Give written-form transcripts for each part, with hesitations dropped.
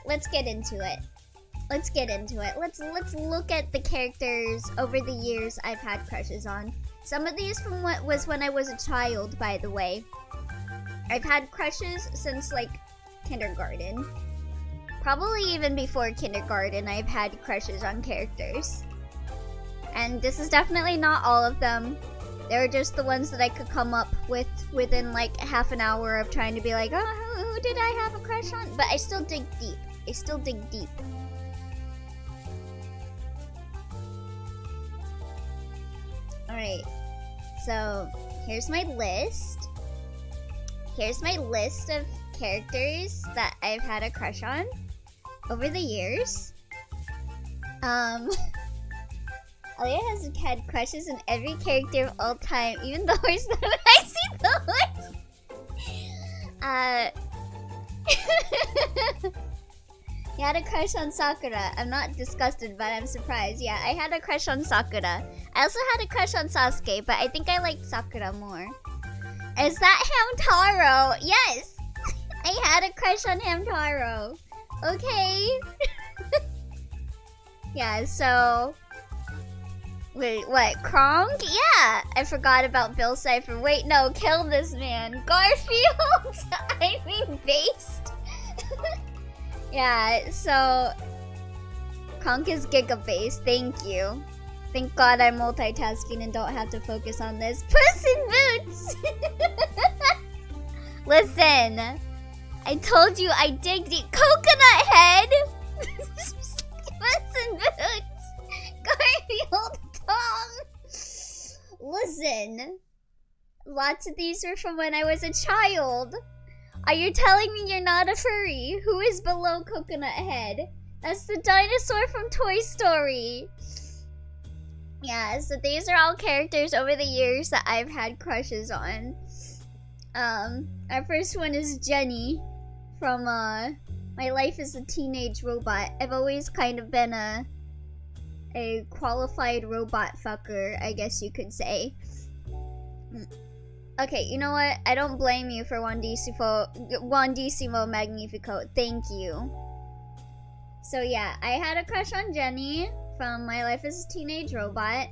let's get into it. Let's get into it. Let's look at the characters over the years I've had crushes on. Some of these from what was when I was a child, by the way. I've had crushes since like kindergarten. Probably even before kindergarten, I've had crushes on characters. And this is definitely not all of them. They're just the ones that I could come up with within like half an hour of trying to be like, oh, who did I have a crush on? But I still dig deep. I still dig deep. Alright, so here's my list. Here's my list of characters that I've had a crush on over the years. Alia has had crushes on every character of all time, even the horse that I see the horse. You had a crush on Sakura. I'm not disgusted, but I'm surprised. Yeah, I had a crush on Sakura. I also had a crush on Sasuke, but I think I liked Sakura more. Is that Hamtaro? Yes! I had a crush on Hamtaro. Okay. Yeah, so... Wait, what? Kronk? Yeah! I forgot about Bill Cipher. Wait, no, kill this man. Garfield! I mean, based. Yeah, so... Kronk is Giga-based. Thank you. Thank God I'm multitasking and don't have to focus on this. Puss in Boots! Listen, I told you I dig the coconut head! Puss in Boots! Garfield tongue! Listen, lots of these were from when I was a child. Are you telling me you're not a furry? Who is below Coconut Head? That's the dinosaur from Toy Story. Yeah, so these are all characters over the years that I've had crushes on. Our first one is Jenny from My Life as a Teenage Robot. I've always kind of been a qualified robot fucker, I guess you could say. Okay, you know what? I don't blame you for Wandissimo Magnifico. Thank you. So yeah, I had a crush on Jenny from My Life as a Teenage Robot.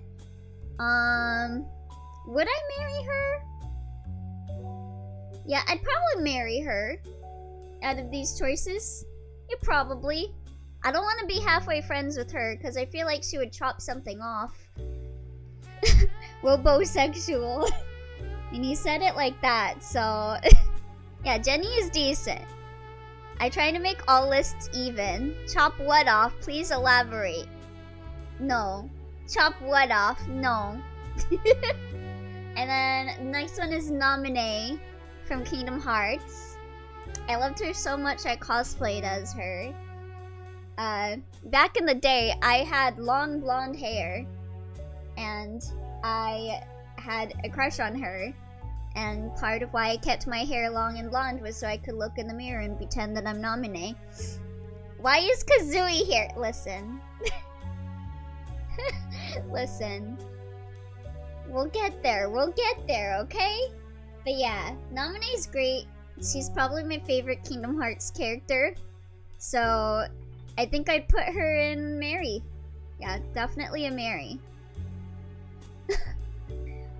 Would I marry her? Yeah, I'd probably marry her. Out of these choices? Yeah, probably. I don't want to be halfway friends with her, because I feel like she would chop something off. Robosexual. And you said it like that, so... Yeah, Jenny is decent. I try to make all lists even. Chop what off? Please elaborate. No. Chop what off? No. And then, next one is Nominee from Kingdom Hearts. I loved her so much I cosplayed as her. Back in the day, I had long blonde hair. And I had a crush on her. And part of why I kept my hair long and blonde was so I could look in the mirror and pretend that I'm Nominee. Why is Kazooie here? Listen. Listen. We'll get there, okay? But yeah, Nominee's great. She's probably my favorite Kingdom Hearts character. So, I think I'd put her in Mary. Yeah, definitely a Mary.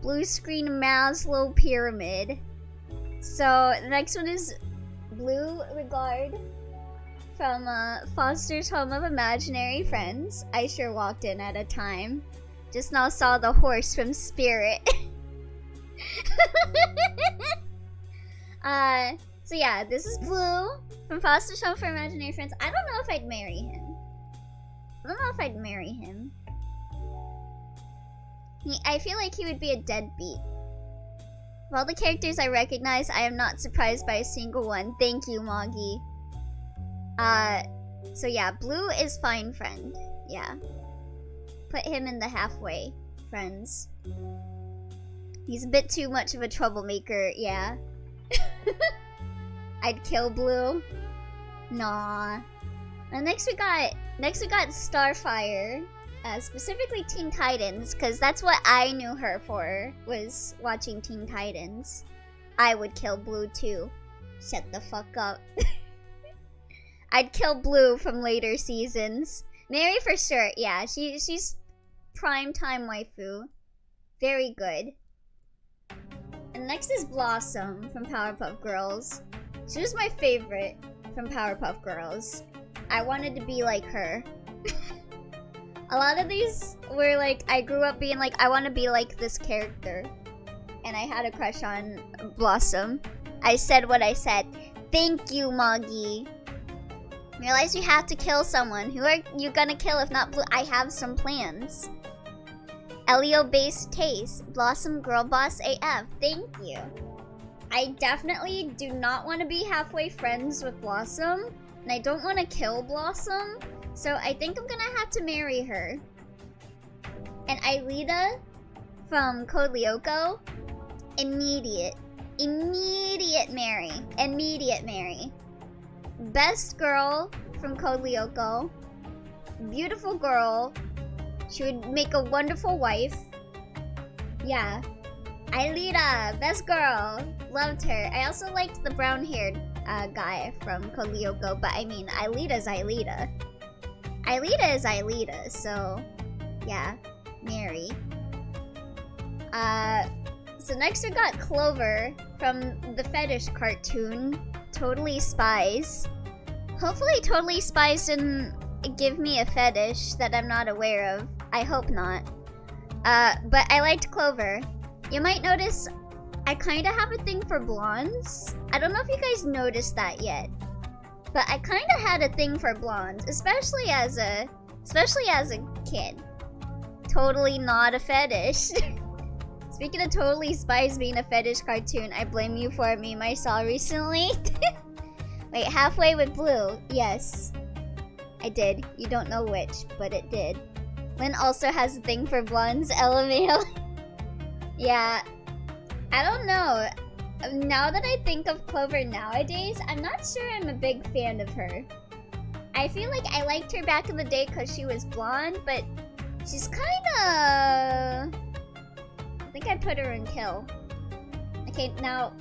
Blue screen Maslow pyramid. So, the next one is Blue Regard from Foster's Home of Imaginary Friends. I sure walked in at a time. Just now saw the horse from Spirit. So yeah, this is Blue from Foster's Home for Imaginary Friends. I don't know if I'd marry him. I feel like he would be a deadbeat. Of all the characters I recognize, I am not surprised by a single one. Thank you, Moggy. So yeah, Blue is fine friend. Yeah. Put him in the halfway friends. He's a bit too much of a troublemaker, yeah. I'd kill Blue. Nah. And next we got Starfire. Specifically Teen Titans, because that's what I knew her for, was watching Teen Titans. I would kill Blue too. Shut the fuck up. I'd kill Blue from later seasons. Mary for sure, yeah, she's prime time waifu. Very good. And next is Blossom from Powerpuff Girls. She was my favorite from Powerpuff Girls. I wanted to be like her. A lot of these were like, I grew up being like, I want to be like this character. And I had a crush on Blossom. I said what I said. Thank you, Moggy. Realize you have to kill someone. Who are you gonna kill if not Blue? I have some plans. Elio-based taste. Blossom girl boss AF. Thank you. I definitely do not want to be halfway friends with Blossom. And I don't want to kill Blossom. So I think I'm gonna have to marry her. And Aelita from Code Lyoko. Immediate marry. Immediate marry. Best girl from Code Lyoko. Beautiful girl. She would make a wonderful wife. Yeah. Aelita, best girl. Loved her. I also liked the brown-haired guy from Code Lyoko, but I mean, Aelita's Aelita. Aelita is Aelita, so yeah, marry. So next we got Clover from the fetish cartoon, Totally Spies. Hopefully Totally Spies didn't give me a fetish that I'm not aware of. I hope not. But I liked Clover. You might notice I kinda have a thing for blondes. I don't know if you guys noticed that yet. But I kinda had a thing for blondes, especially as a kid. Totally not a fetish. Speaking of Totally Spies being a fetish cartoon, I blame you for a meme I saw recently. Wait, halfway with Blue. Yes. I did. You don't know which, but it did. Lynn also has a thing for blondes, LMAO. Yeah. I don't know. Now that I think of Clover nowadays, I'm not sure I'm a big fan of her. I feel like I liked her back in the day because she was blonde, but she's kinda... I think I put her in kill. Okay, now,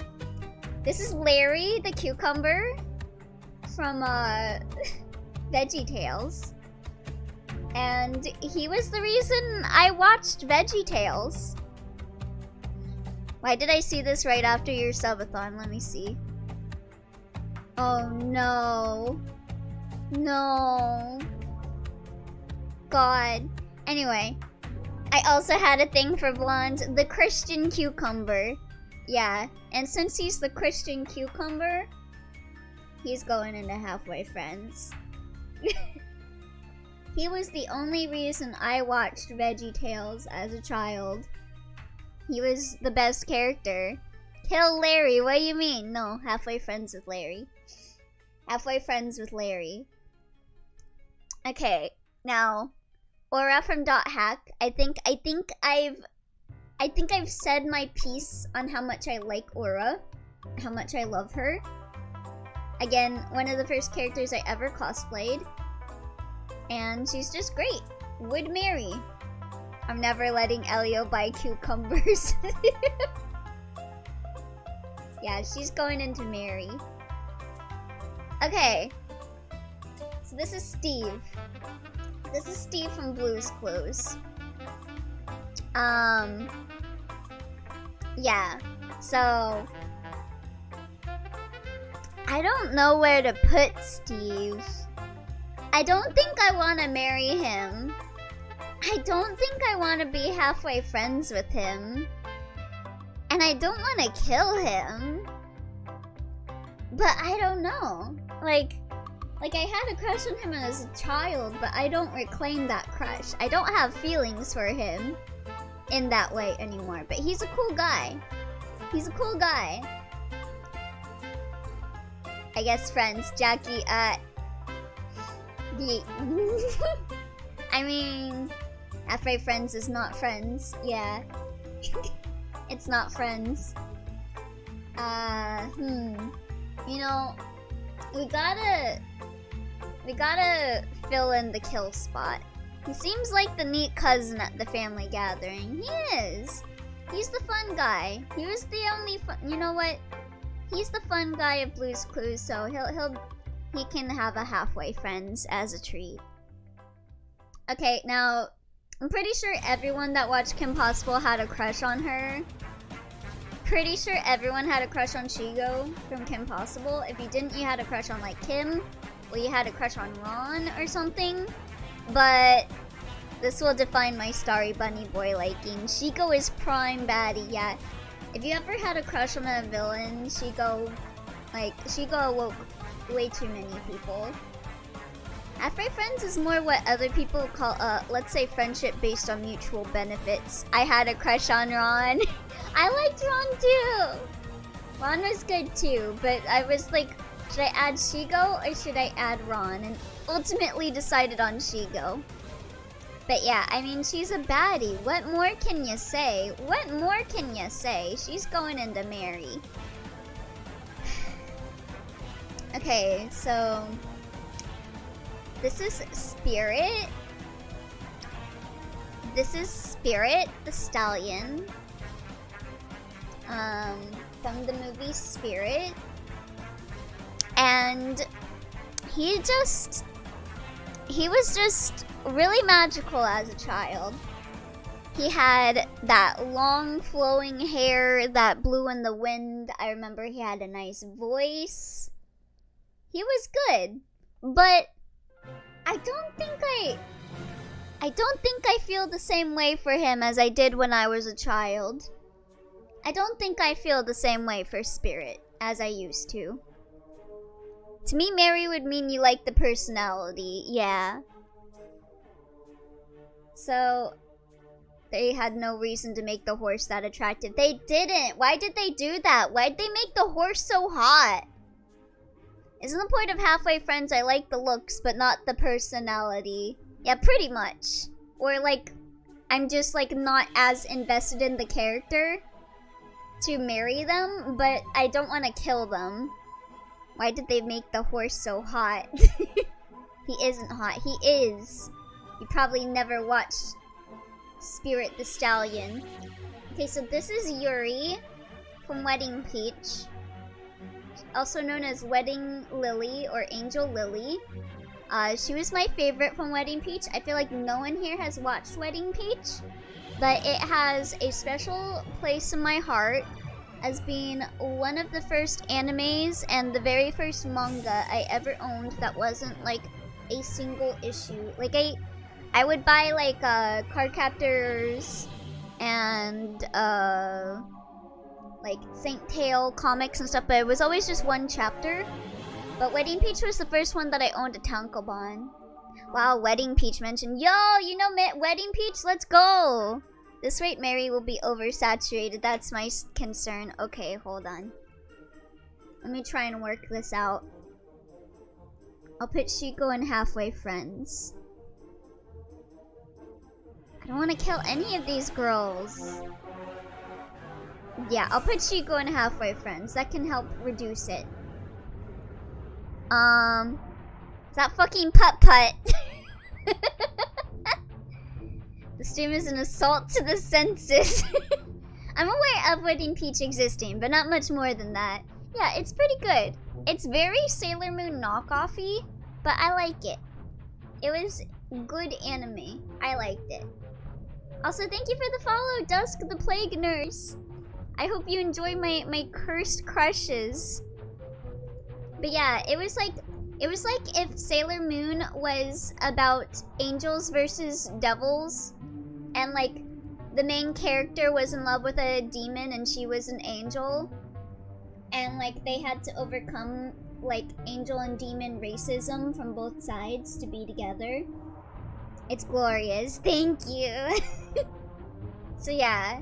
this is Larry the cucumber from VeggieTales. And he was the reason I watched VeggieTales. Why did I see this right after your subathon? Let me see. Oh no. No. God. Anyway. I also had a thing for blonde. The Christian cucumber. Yeah. And since he's the Christian cucumber, he's going into halfway friends. He was the only reason I watched VeggieTales as a child. He was the best character. Kill Larry, what do you mean? No, halfway friends with Larry. Halfway friends with Larry. Okay, now Aura from .hack. I think I've said my piece on how much I like Aura, how much I love her. Again, one of the first characters I ever cosplayed. And she's just great. Would marry. I'm never letting Elio buy cucumbers. Yeah, she's going into marry. Okay. So this is Steve. This is Steve from Blue's Clues. Yeah. So I don't know where to put Steve. I don't think I want to marry him. I don't think I want to be halfway friends with him. And I don't want to kill him. But I don't know. Like I had a crush on him as a child, but I don't reclaim that crush. I don't have feelings for him in that way anymore. But he's a cool guy. He's a cool guy. I guess friends. Jackie, I mean, halfway friends is not friends. Yeah. It's not friends. You know, we gotta fill in the kill spot. He seems like the neat cousin at the family gathering. He is. He's the fun guy. He was the only fun. You know what? He's the fun guy of Blue's Clues, so he can have a halfway friends as a treat. Okay, now, I'm pretty sure everyone that watched Kim Possible had a crush on her. Pretty sure everyone had a crush on Shigo from Kim Possible. If you didn't, you had a crush on, like, Kim. Or you had a crush on Ron or something. But this will define my Starry Bunny boy liking. Shigo is prime baddie, yeah. If you ever had a crush on a villain, Shigo awoke way too many people. Halfway friends is more what other people call, let's say friendship based on mutual benefits. I had a crush on Ron. I liked Ron too. Ron was good too, but I was like, should I add Shigo or should I add Ron? And ultimately decided on Shigo. But yeah, I mean, she's a baddie. What more can you say? What more can you say? She's going into Mary. Okay, so this is Spirit. This is Spirit the Stallion. From the movie Spirit. And he was just really magical as a child. He had that long flowing hair that blew in the wind. I remember he had a nice voice. He was good, but I don't think I feel the same way for him as I did when I was a child. I don't think I feel the same way for Spirit as I used to. To me, Mary would mean you like the personality, yeah. So, they had no reason to make the horse that attractive. They didn't! Why did they do that? Why'd they make the horse so hot? Isn't the point of Halfway Friends I like the looks, but not the personality? Yeah, pretty much. Or like, I'm just like not as invested in the character to marry them, but I don't want to kill them. Why did they make the horse so hot? He isn't hot. He is. You probably never watched Spirit the Stallion. Okay, so this is Yuri from Wedding Peach. Also known as Wedding Lily or Angel Lily. She was my favorite from Wedding Peach. I feel like no one here has watched Wedding Peach, but it has a special place in my heart as being one of the first animes and the very first manga I ever owned that wasn't like a single issue. Like I would buy like card captors and like Saint Tail comics and stuff, but it was always just one chapter. But Wedding Peach was the first one that I owned a tankobon. Wow, Wedding Peach mentioned. Yo, you know Wedding Peach? Let's go! This rate Mary will be oversaturated. That's my concern. Okay, hold on. Let me try and work this out. I'll put Shiko and Halfway Friends. I don't want to kill any of these girls. Yeah, I'll put Shiko and Halfway Friends. That can help reduce it. Is that fucking putt-putt? The stream is an assault to the senses. I'm aware of Wedding Peach existing, but not much more than that. Yeah, it's pretty good. It's very Sailor Moon knockoffy, but I like it. It was good anime. I liked it. Also, thank you for the follow, Dusk the Plague Nurse. I hope you enjoy my cursed crushes. But yeah, it was like if Sailor Moon was about angels versus devils, and like the main character was in love with a demon and she was an angel, and like they had to overcome like angel and demon racism from both sides to be together. It's glorious. Thank you. So yeah,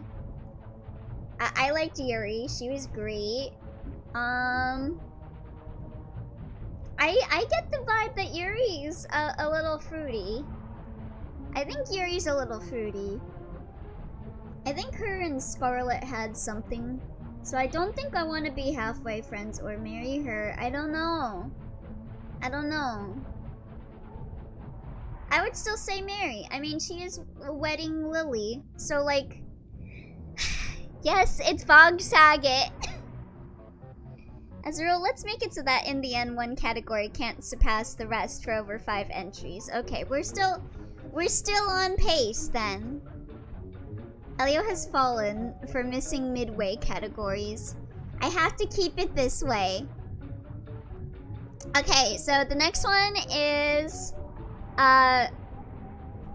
I liked Yuri. She was great. I get the vibe that Yuri's a little fruity. I think Yuri's a little fruity. I think her and Scarlet had something. So I don't think I want to be Halfway Friends or marry her. I don't know. I don't know. I would still say marry. I mean, she is Wedding Lily. So like, yes, it's Bog Saget. As a rule, let's make it so that in the end, one category can't surpass the rest for over 5 entries. Okay, we're still on pace then. Elio has fallen for missing midway categories. I have to keep it this way. Okay, so the next one is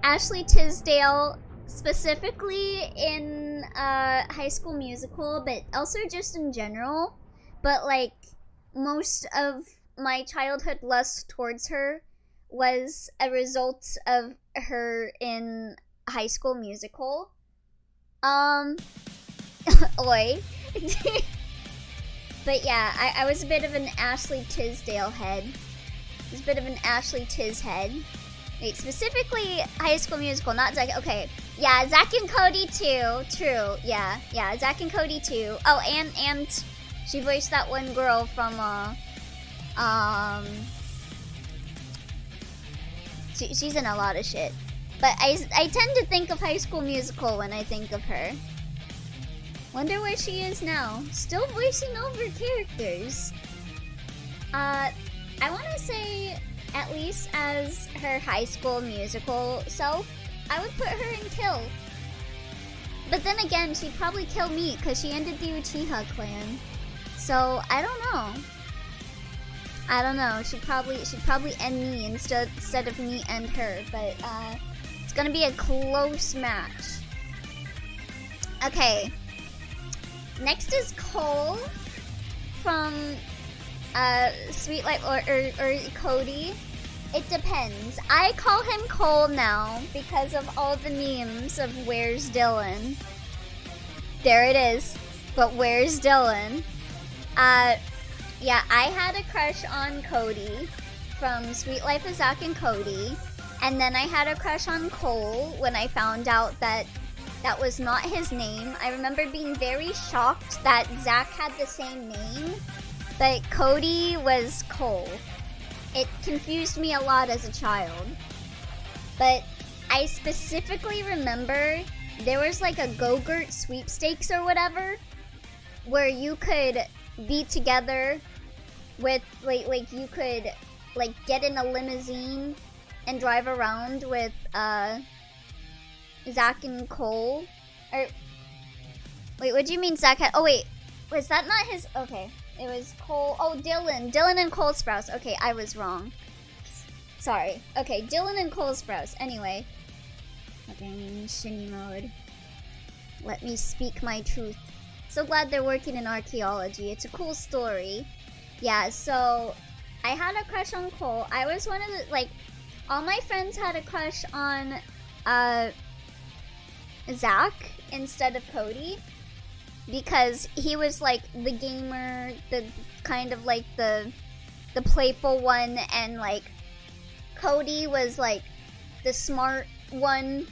Ashley Tisdale, specifically in High School Musical, but also just in general. But like most of my childhood lust towards her was a result of her in High School Musical. Oi. But yeah, I was a bit of an Ashley Tisdale head. I was a bit of an Ashley Tiz head. Wait, specifically High School Musical, not Zack. Okay, yeah, Zack and Cody too. True, yeah, Zack and Cody too. Oh, and she voiced that one girl from she's in a lot of shit. But I tend to think of High School Musical when I think of her. Wonder where she is now. Still voicing over characters. I want to say, at least as her High School Musical self, I would put her in Kill. But then again, she'd probably kill me because she ended the Uchiha clan. So I don't know. She'd probably end me instead of me and her. But it's gonna be a close match. Okay. Next is Cole from Sweet Life or Cody. It depends. I call him Cole now because of all the memes of where's Dylan. There it is. But where's Dylan? Yeah, I had a crush on Cody from Sweet Life of Zack and Cody. And then I had a crush on Cole when I found out that that was not his name. I remember being very shocked that Zack had the same name, but Cody was Cole. It confused me a lot as a child. But I specifically remember there was like a Go-Gurt sweepstakes or whatever, where you could be together with, like you could like get in a limousine and drive around with Zack and Cole. Or wait, what do you mean Zack had? Oh wait, was that not his? Okay, it was Cole. Oh, Dylan and Cole Sprouse. Okay, I was wrong. Sorry. Okay, Dylan and Cole Sprouse. Anyway, okay, I'm in shinny mode. Let me speak my truth. So glad they're working in archaeology. It's a cool story. Yeah, so I had a crush on Cole. I was one of the, like, all my friends had a crush on Zack instead of Cody, because he was like the gamer, the kind of like the playful one, and like Cody was like the smart one,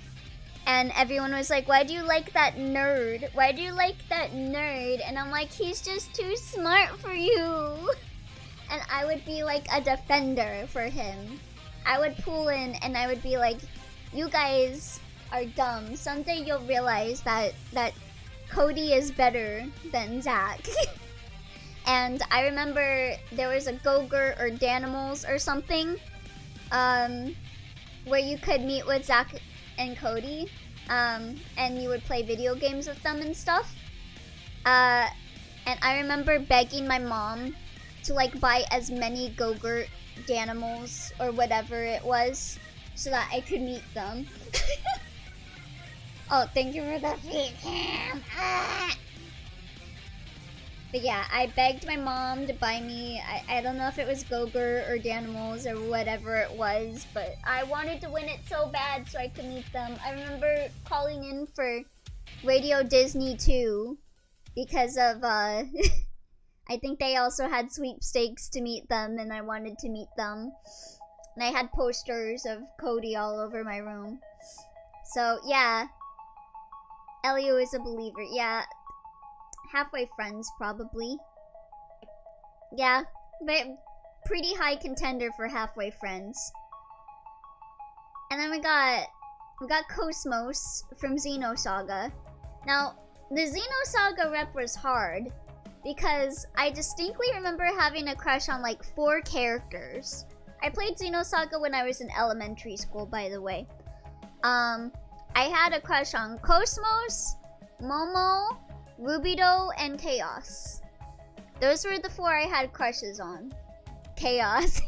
and everyone was like, why do you like that nerd? Why do you like that nerd? And I'm like, he's just too smart for you. And I would be like a defender for him. I would pull in and I would be like, you guys are dumb. Someday you'll realize that Cody is better than Zack. And I remember there was a Go-Gurt or Danimals or something, where you could meet with Zack and Cody, and you would play video games with them and stuff. And I remember begging my mom to like buy as many Go-Gurt Danimals or whatever it was so that I could meet them. Oh, thank you for the feed cam. But yeah, I begged my mom to buy me, I don't know if it was Go-Gurt or Danimals or whatever it was, but I wanted to win it so bad so I could meet them. I remember calling in for Radio Disney too, because of, I think they also had sweepstakes to meet them, and I wanted to meet them. And I had posters of Cody all over my room. So, yeah. Elio is a believer. Yeah. Halfway friends, probably. Yeah. But pretty high contender for halfway friends. And then we got Cosmos from Xenosaga. Now, the Xenosaga rep was hard, because I distinctly remember having a crush on like 4 characters. I played Xenosaga when I was in elementary school, by the way. I had a crush on Cosmos, Momo, Rubido, and Chaos. Those were the 4 I had crushes on. Chaos.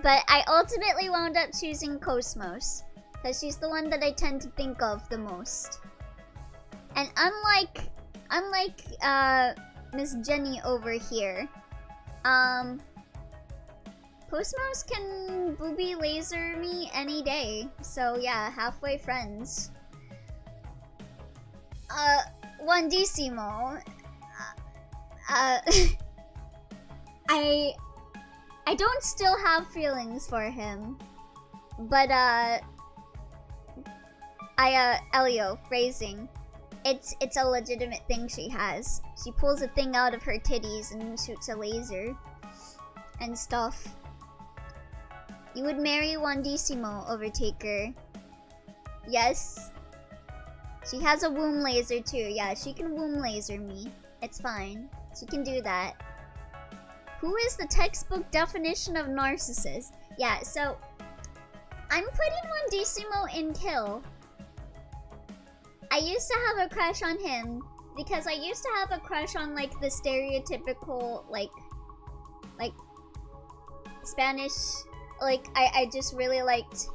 But I ultimately wound up choosing Cosmos, because she's the one that I tend to think of the most. And unlike Miss Jenny over here, Cosmos can booby laser me any day. So yeah, halfway friends. Wandissimo. I don't still have feelings for him. But Elio, phrasing. It's a legitimate thing she has. She pulls a thing out of her titties and shoots a laser. And stuff. You would marry Wandissimo, Overtaker. Yes. She has a womb laser too. Yeah, she can womb laser me. It's fine. She can do that. Who is the textbook definition of narcissist? Yeah, so I'm putting Wandissimo in kill. I used to have a crush on him because I used to have a crush on like the stereotypical like Spanish, like I just really liked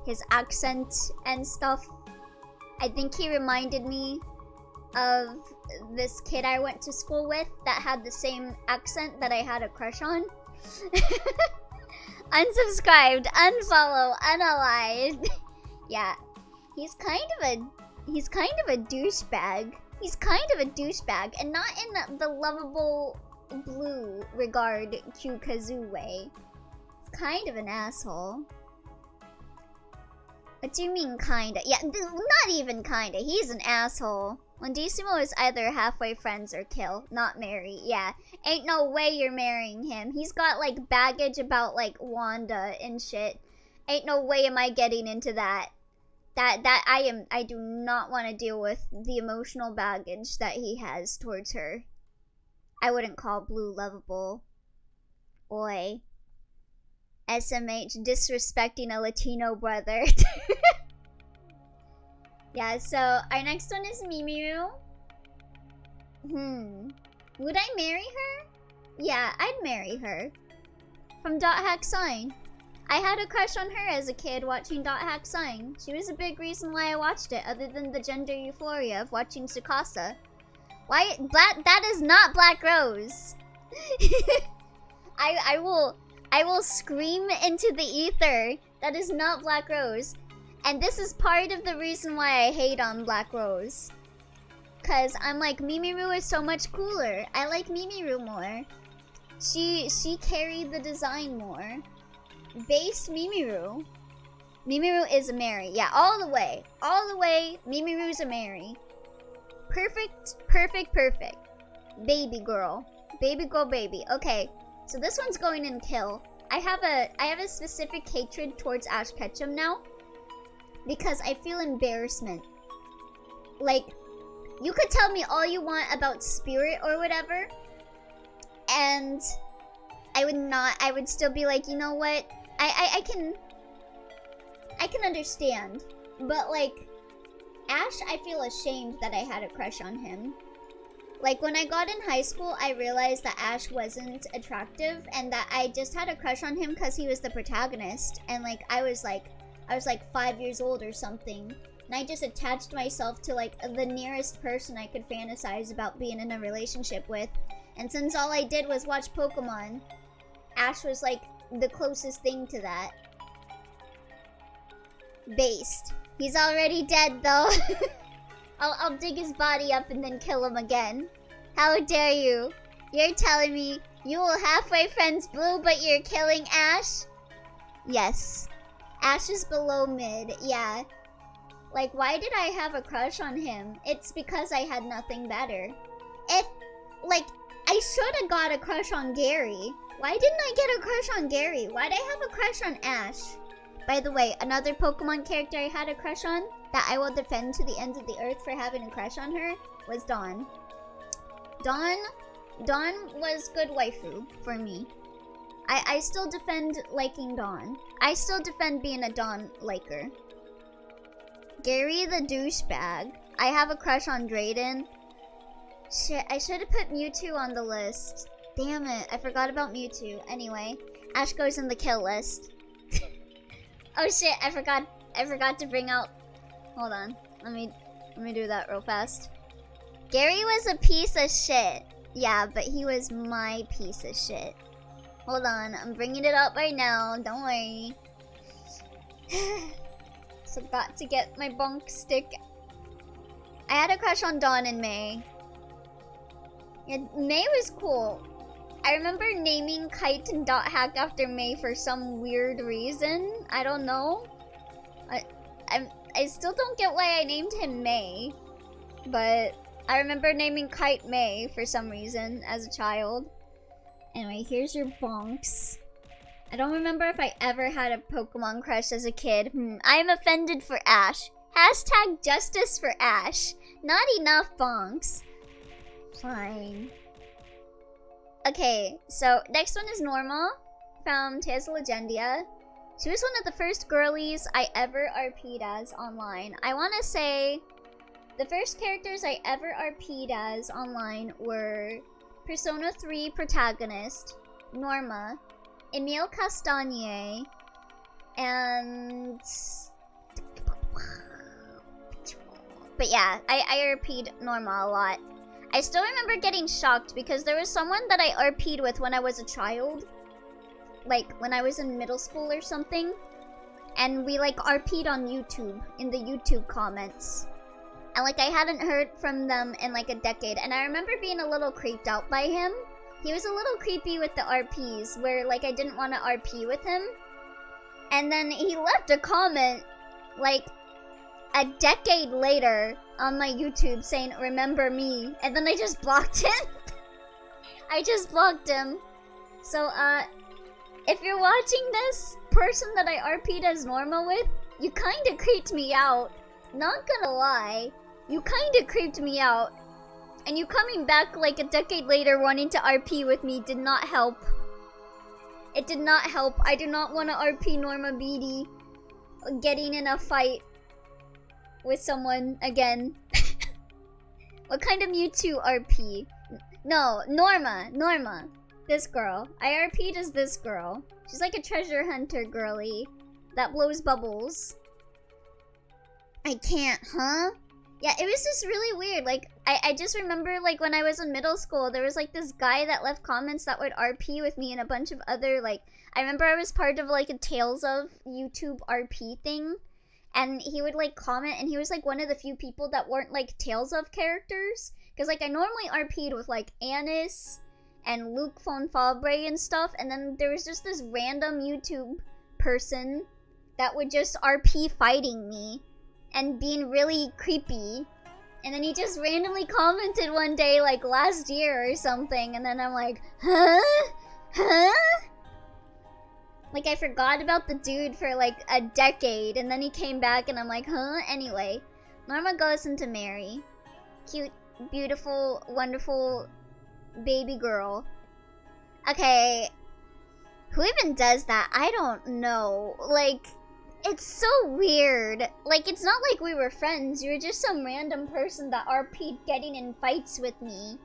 his accent and stuff. I think he reminded me of this kid I went to school with that had the same accent that I had a crush on. Unsubscribed, unfollow, unallied. Yeah, he's kind of a douchebag. He's kind of a douchebag, and not in the lovable blue regard Q-Kazoo way. He's kind of an asshole. What do you mean kinda? Yeah, not even kinda. He's an asshole. Wandissimo is either halfway friends or kill, not marry. Yeah, ain't no way you're marrying him. He's got like baggage about like Wanda and shit. Ain't no way am I getting into that. I do not want to deal with the emotional baggage that he has towards her. I wouldn't call Blue lovable. Oi. SMH disrespecting a Latino brother. Yeah, so our next one is Mimiru. Would I marry her? Yeah, I'd marry her. From Dot Hack Sign. I had a crush on her as a kid watching Dot Hack Sign. She was a big reason why I watched it, other than the gender euphoria of watching Tsukasa. Why? That is not Black Rose. I will scream into the ether. That is not Black Rose. And this is part of the reason why I hate on Black Rose. Cause I'm like, Mimiru is so much cooler. I like Mimiru more. She carried the design more. Based Mimiru. Mimiru is a Mary. Yeah, all the way. All the way, Mimiru's a Mary. Perfect, perfect, perfect. Baby girl. Baby girl, baby. Okay, so this one's going in kill. I have a specific hatred towards Ash Ketchum now. Because I feel embarrassment. Like, you could tell me all you want about Spirit or whatever. And I would still be like, you know what? I can understand. But like, Ash, I feel ashamed that I had a crush on him. Like, when I got in high school, I realized that Ash wasn't attractive and that I just had a crush on him because he was the protagonist. And like, I was like 5 years old or something. And I just attached myself to like the nearest person I could fantasize about being in a relationship with. And since all I did was watch Pokemon, Ash was like the closest thing to that. Based. He's already dead though. I'll dig his body up and then kill him again. How dare you? You're telling me you will halfway friends Blue but you're killing Ash? Yes. Ash is below mid, yeah. Like, why did I have a crush on him? It's because I had nothing better. Like, I should have got a crush on Gary. Why didn't I get a crush on Gary? Why'd I have a crush on Ash? By the way, another Pokemon character I had a crush on, that I will defend to the ends of the earth for having a crush on her, was Dawn. Dawn was good waifu for me. I still defend liking Dawn. I still defend being a Dawn liker. Gary the douchebag. I have a crush on Drayden. Shit, I should have put Mewtwo on the list. Damn it, I forgot about Mewtwo. Anyway, Ash goes in the kill list. Oh shit, I forgot to bring out. Hold on, let me do that real fast. Gary was a piece of shit. Yeah, but he was my piece of shit. Hold on, I'm bringing it up right now. Don't worry. So got to get my bunk stick. I had a crush on Dawn in May. Yeah, May was cool. I remember naming Kite and Dot Hack after May for some weird reason. I don't know. I still don't get why I named him May. But I remember naming Kite May for some reason as a child. Anyway, here's your bonks. I don't remember if I ever had a Pokemon crush as a kid. I am offended for Ash. Hashtag justice for Ash. Not enough bonks. Fine. Okay, so next one is Norma from Tales of Legendia. She was one of the first girlies I ever RP'd as online. I want to say the first characters I ever RP'd as online were Persona 3 protagonist, Norma, Emile Castagne, and... But yeah, I RP'd Norma a lot. I still remember getting shocked because there was someone that I RP'd with when I was a child. Like, when I was in middle school or something. And we, like, RP'd on YouTube, in the YouTube comments. And, like, I hadn't heard from them in, like, a decade. And I remember being a little creeped out by him. He was a little creepy with the RPs, where, like, I didn't want to RP with him. And then he left a comment, like, a decade later on my YouTube saying, "Remember me." And then I just blocked him. I just blocked him. So, if you're watching this, person that I RP'd as Norma with, you kinda creeped me out. Not gonna lie. You kinda creeped me out. And you coming back like a decade later wanting to RP with me did not help. It did not help. I do not want to RP Norma Beatty getting in a fight with someone again. What kind of Mewtwo RP? No, Norma. This girl. I RP'd as this girl. She's like a treasure hunter girly that blows bubbles. I can't, huh? Yeah, it was just really weird. Like, I just remember, like, when I was in middle school, there was, like, this guy that left comments that would RP with me and a bunch of other, like... I remember I was part of, like, a Tales of YouTube RP thing. And he would, like, comment, and he was, like, one of the few people that weren't, like, Tales of characters. Because, like, I normally RP'd with, like, Anis and Luke Fonfabre and stuff. And then there was just this random YouTube person that would just RP fighting me. And being really creepy. And then he just randomly commented one day, like, last year or something. And then I'm like, huh? Huh? Like, I forgot about the dude for, like, a decade. And then he came back and I'm like, huh? Anyway, Norma goes into Mary. Cute, beautiful, wonderful baby girl. Okay. Who even does that? I don't know. Like... It's so weird. Like, it's not like we were friends. You were just some random person that RP'd getting in fights with me.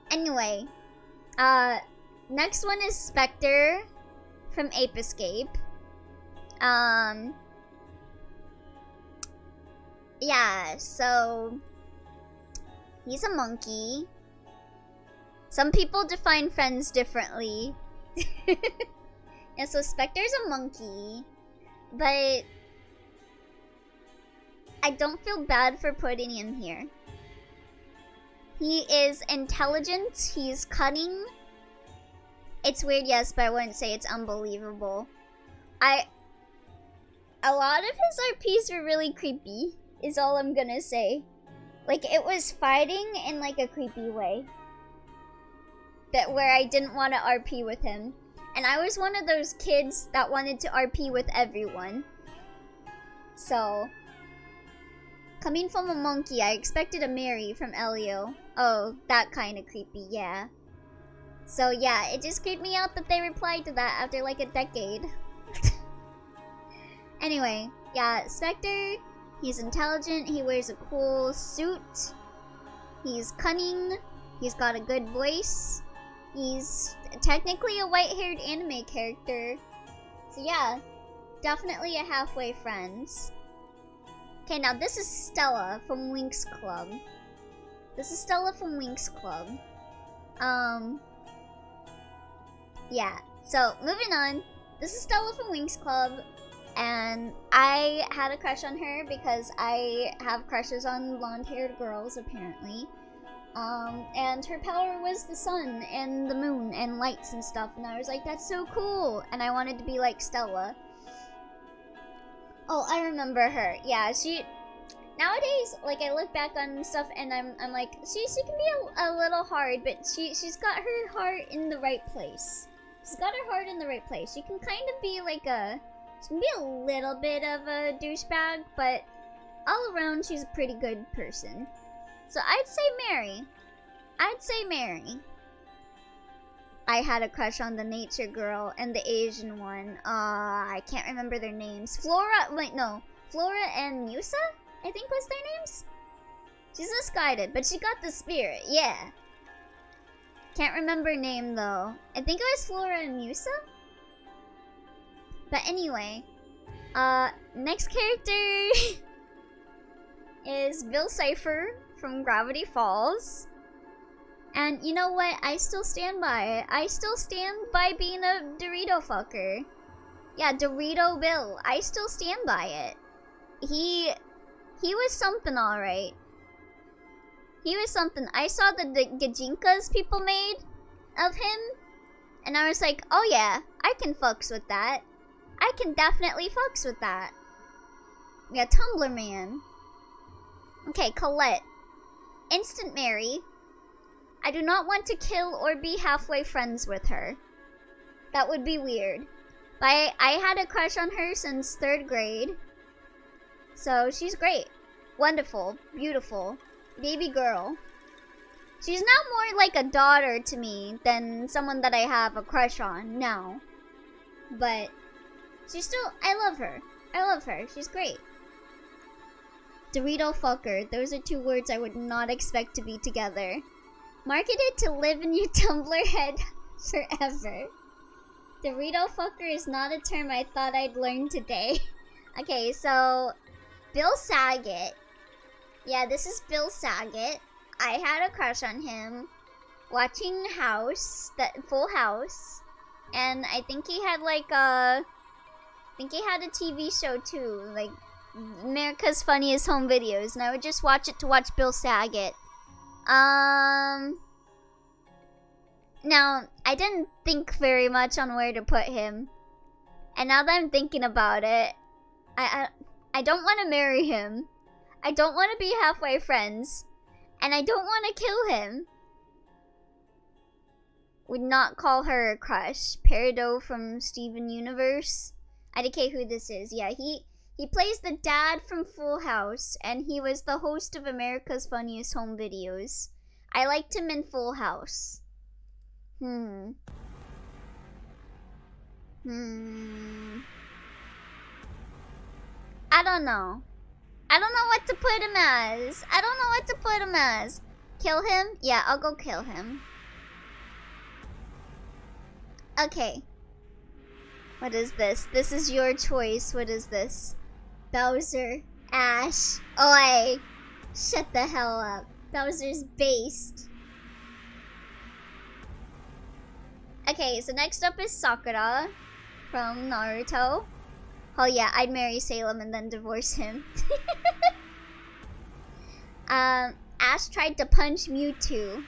Anyway. Next one is Spectre from Ape Escape. Yeah, so... He's a monkey. Some people define friends differently. Yeah, so Spectre's a monkey. But I don't feel bad for putting him here. He is intelligent, he's cunning. It's weird, yes, but I wouldn't say it's unbelievable. A lot of his RPs were really creepy, is all I'm gonna say. Like, it was fighting in, like, a creepy way. That where I didn't want to RP with him. And I was one of those kids that wanted to RP with everyone. So, Coming from a monkey, I expected a Mary from Elio. Oh, that kind of creepy, yeah. So yeah, it just creeped me out that they replied to that after like a decade. Anyway, yeah, Spectre, he's intelligent, he wears a cool suit, he's cunning, he's got a good voice, he's technically a white-haired anime character. So yeah, definitely a halfway friends. Okay, now this is Stella from Winx Club. This is Stella from Winx Club. Yeah, so moving on. This is Stella from Winx Club, and I had a crush on her because I have crushes on blonde-haired girls, apparently. And her power was the sun and the moon and lights and stuff, and I was like, that's so cool, and I wanted to be like Stella. Oh, I remember her. Yeah, she... Nowadays, like, I look back on stuff and I'm like, she can be a little hard, but she's got her heart in the right place. She's got her heart in the right place. She can kind of be like she can be a little bit of a douchebag, but all around she's a pretty good person. So I'd say Mary. I'd say Mary. I had a crush on the nature girl and the Asian one. I can't remember their names. Flora and Musa, I think was their names. She's misguided, but she got the spirit, yeah. Can't remember her name though. I think it was Flora and Musa? But anyway, next character is Bill Cipher from Gravity Falls. And you know what? I still stand by it. I still stand by being a Dorito fucker. Yeah, Dorito Bill. I still stand by it. He was something, alright. He was something. I saw the Gajinkas people made of him, and I was like, oh yeah, I can fucks with that. I can definitely fucks with that. Yeah, Tumblr Man. Okay, Colette. Instant Mary. I do not want to kill or be halfway friends with her. That would be weird. But I had a crush on her since 3rd grade. So she's great. Wonderful. Beautiful. Baby girl. She's now more like a daughter to me than someone that I have a crush on now. But she's still... I love her. I love her. She's great. Dorito fucker. Those are 2 words I would not expect to be together. Marketed to live in your Tumblr head forever. Dorito fucker is not a term I thought I'd learn today. Okay, so... Bill Saget. Yeah, this is Bill Saget. I had a crush on him watching Full House. And I think he had like a TV show too, like America's Funniest Home Videos, and I would just watch it to watch Bill Saget. Now, I didn't think very much on where to put him. And now that I'm thinking about it, I don't want to marry him. I don't want to be halfway friends. And I don't want to kill him. Would not call her a crush. Peridot from Steven Universe. IDK who this is. Yeah, he plays the dad from Full House, and he was the host of America's Funniest Home Videos. I liked him in Full House. I don't know. I don't know what to put him as. I don't know what to put him as. Kill him? Yeah, I'll go kill him. Okay. What is this? This is your choice. What is this? Bowser. Ash. Oi. Shut the hell up. Bowser's based. Okay, so next up is Sakura from Naruto. Oh yeah, I'd marry Salem and then divorce him. Ash tried to punch Mewtwo.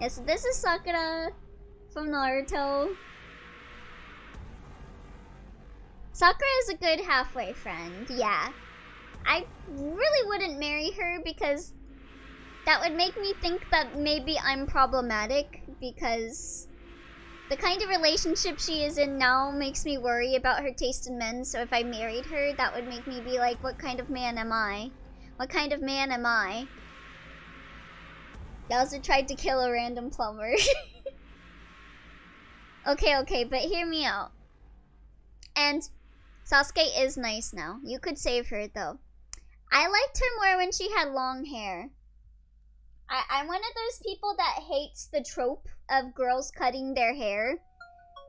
Yeah, so this is Sakura from Naruto. Sakura is a good halfway friend, yeah. I really wouldn't marry her because that would make me think that maybe I'm problematic because The kind of relationship she is in now makes me worry about her taste in men, so if I married her, that would make me be like, what kind of man am I? What kind of man am I? Bowser tried to kill a random plumber. Okay, but hear me out. And Sasuke is nice now. You could save her, though. I liked her more when she had long hair. I'm one of those people that hates the trope of girls cutting their hair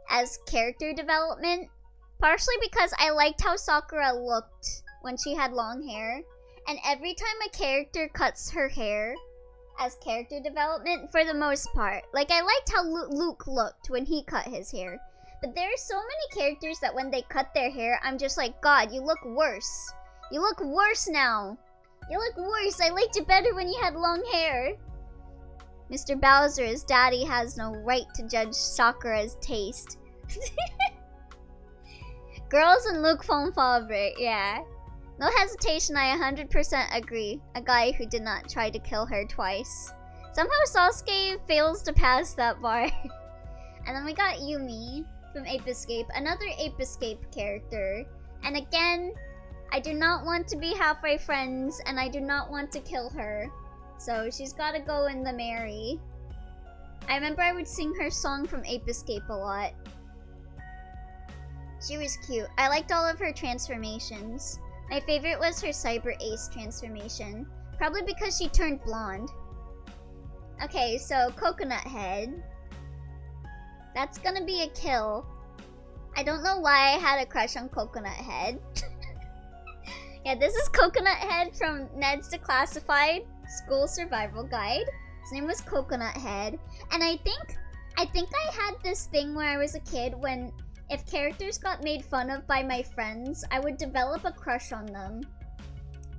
as character development. Partially because I liked how Sakura looked when she had long hair. And every time a character cuts her hair as character development, for the most part. Like, I liked how Luke looked when he cut his hair. But there are so many characters that when they cut their hair, I'm just like, God, you look worse. You look worse now. You look worse. I liked it better when you had long hair. Mr. Bowser's daddy has no right to judge Sakura's taste. Girls and Luke font favorite, yeah. No hesitation, I 100% agree. A guy who did not try to kill her twice. Somehow Sasuke fails to pass that bar. And then we got Yumi from Ape Escape, another Ape Escape character. And again, I do not want to be halfway friends, and I do not want to kill her. So she's gotta go in the Mary. I remember I would sing her song from Ape Escape a lot. She was cute. I liked all of her transformations. My favorite was her Cyber Ace transformation. Probably because she turned blonde. Okay, so Coconut Head. That's gonna be a kill. I don't know why I had a crush on Coconut Head. Yeah, this is Coconut Head from Ned's Declassified School Survival Guide. His name was Coconut Head. And I think I had this thing where I was a kid when if characters got made fun of by my friends, I would develop a crush on them.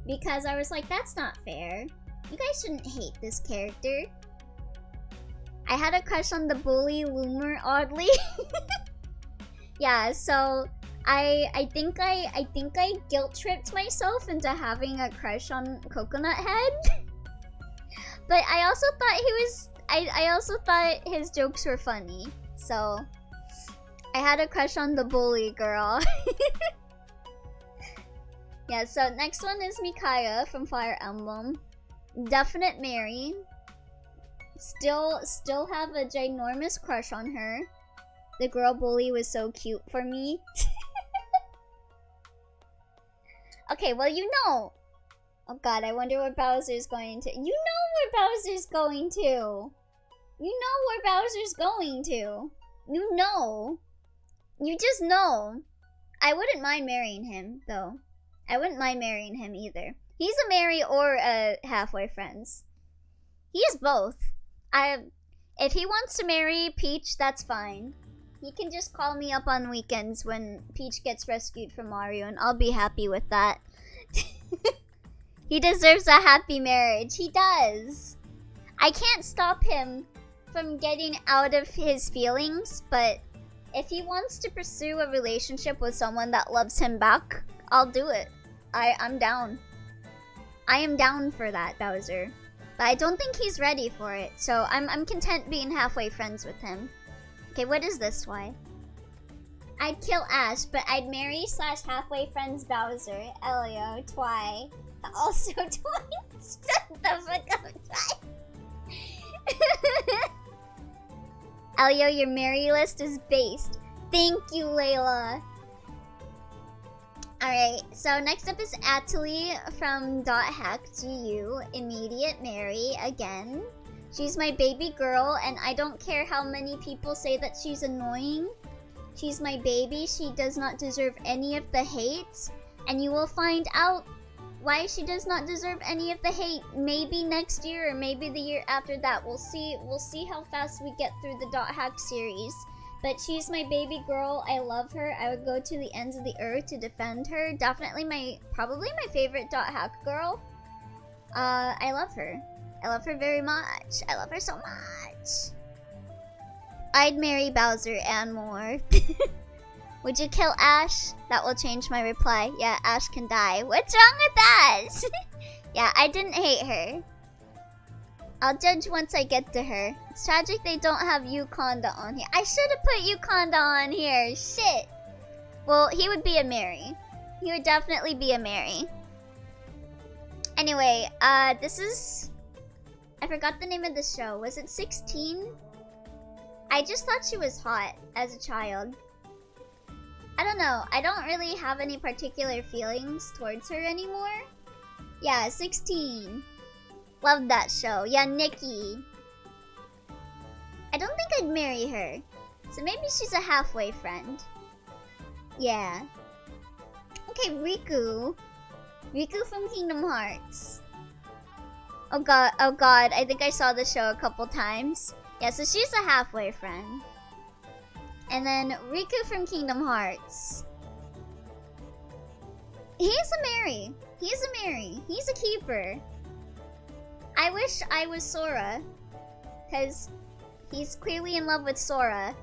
Because I was like, that's not fair. You guys shouldn't hate this character. I had a crush on the bully Loomer, oddly. Yeah, so I think I guilt tripped myself into having a crush on Coconut Head. But I also thought I also thought his jokes were funny. So I had a crush on the bully girl. Yeah, so next one is Mikaya from Fire Emblem. Definite Mary. Still have a ginormous crush on her. The girl bully was so cute for me. Okay, well, you know. Oh god, I wonder where Bowser's going to. You know where Bowser's going to. You know where Bowser's going to. You know. You just know. I wouldn't mind marrying him, though. I wouldn't mind marrying him either. He's a marry or a halfway friends. He is both. If he wants to marry Peach, that's fine. He can just call me up on weekends when Peach gets rescued from Mario, and I'll be happy with that. He deserves a happy marriage. He does. I can't stop him from getting out of his feelings, but if he wants to pursue a relationship with someone that loves him back, I'll do it. I'm down. I am down for that, Bowser. But I don't think he's ready for it, so I'm content being halfway friends with him. Okay, what is this why? I'd kill Ash, but I'd marry / halfway friends Bowser. Elio, Twy. Also Twice. Shut the fuck up, Twy. Elio, your marry list is based. Thank you, Layla. Alright, so next up is Atali from .hack.gu. Immediate marry again. She's my baby girl, and I don't care how many people say that she's annoying. She's my baby. She does not deserve any of the hate. And you will find out why she does not deserve any of the hate. Maybe next year, or maybe the year after that. We'll see how fast we get through the .hack series. But she's my baby girl. I love her. I would go to the ends of the earth to defend her. Definitely probably my favorite .hack girl. I love her. I love her very much. I love her so much. I'd marry Bowser and more. Would you kill Ash? That will change my reply. Yeah, Ash can die. What's wrong with that? Yeah, I didn't hate her. I'll judge once I get to her. It's tragic they don't have Yukonda on here. I should have put Yukonda on here. Shit. Well, he would be a Mary. He would definitely be a Mary. Anyway, this is... I forgot the name of the show. Was it 16? I just thought she was hot as a child. I don't know. I don't really have any particular feelings towards her anymore. Yeah, 16. Love that show. Yeah, Nikki. I don't think I'd marry her. So maybe she's a halfway friend. Yeah. Okay, Riku. Riku from Kingdom Hearts. Oh god, I think I saw the show a couple times. Yeah, so she's a halfway friend. And then Riku from Kingdom Hearts. He's a Mary. He's a Mary. He's a keeper. I wish I was Sora. Because he's clearly in love with Sora.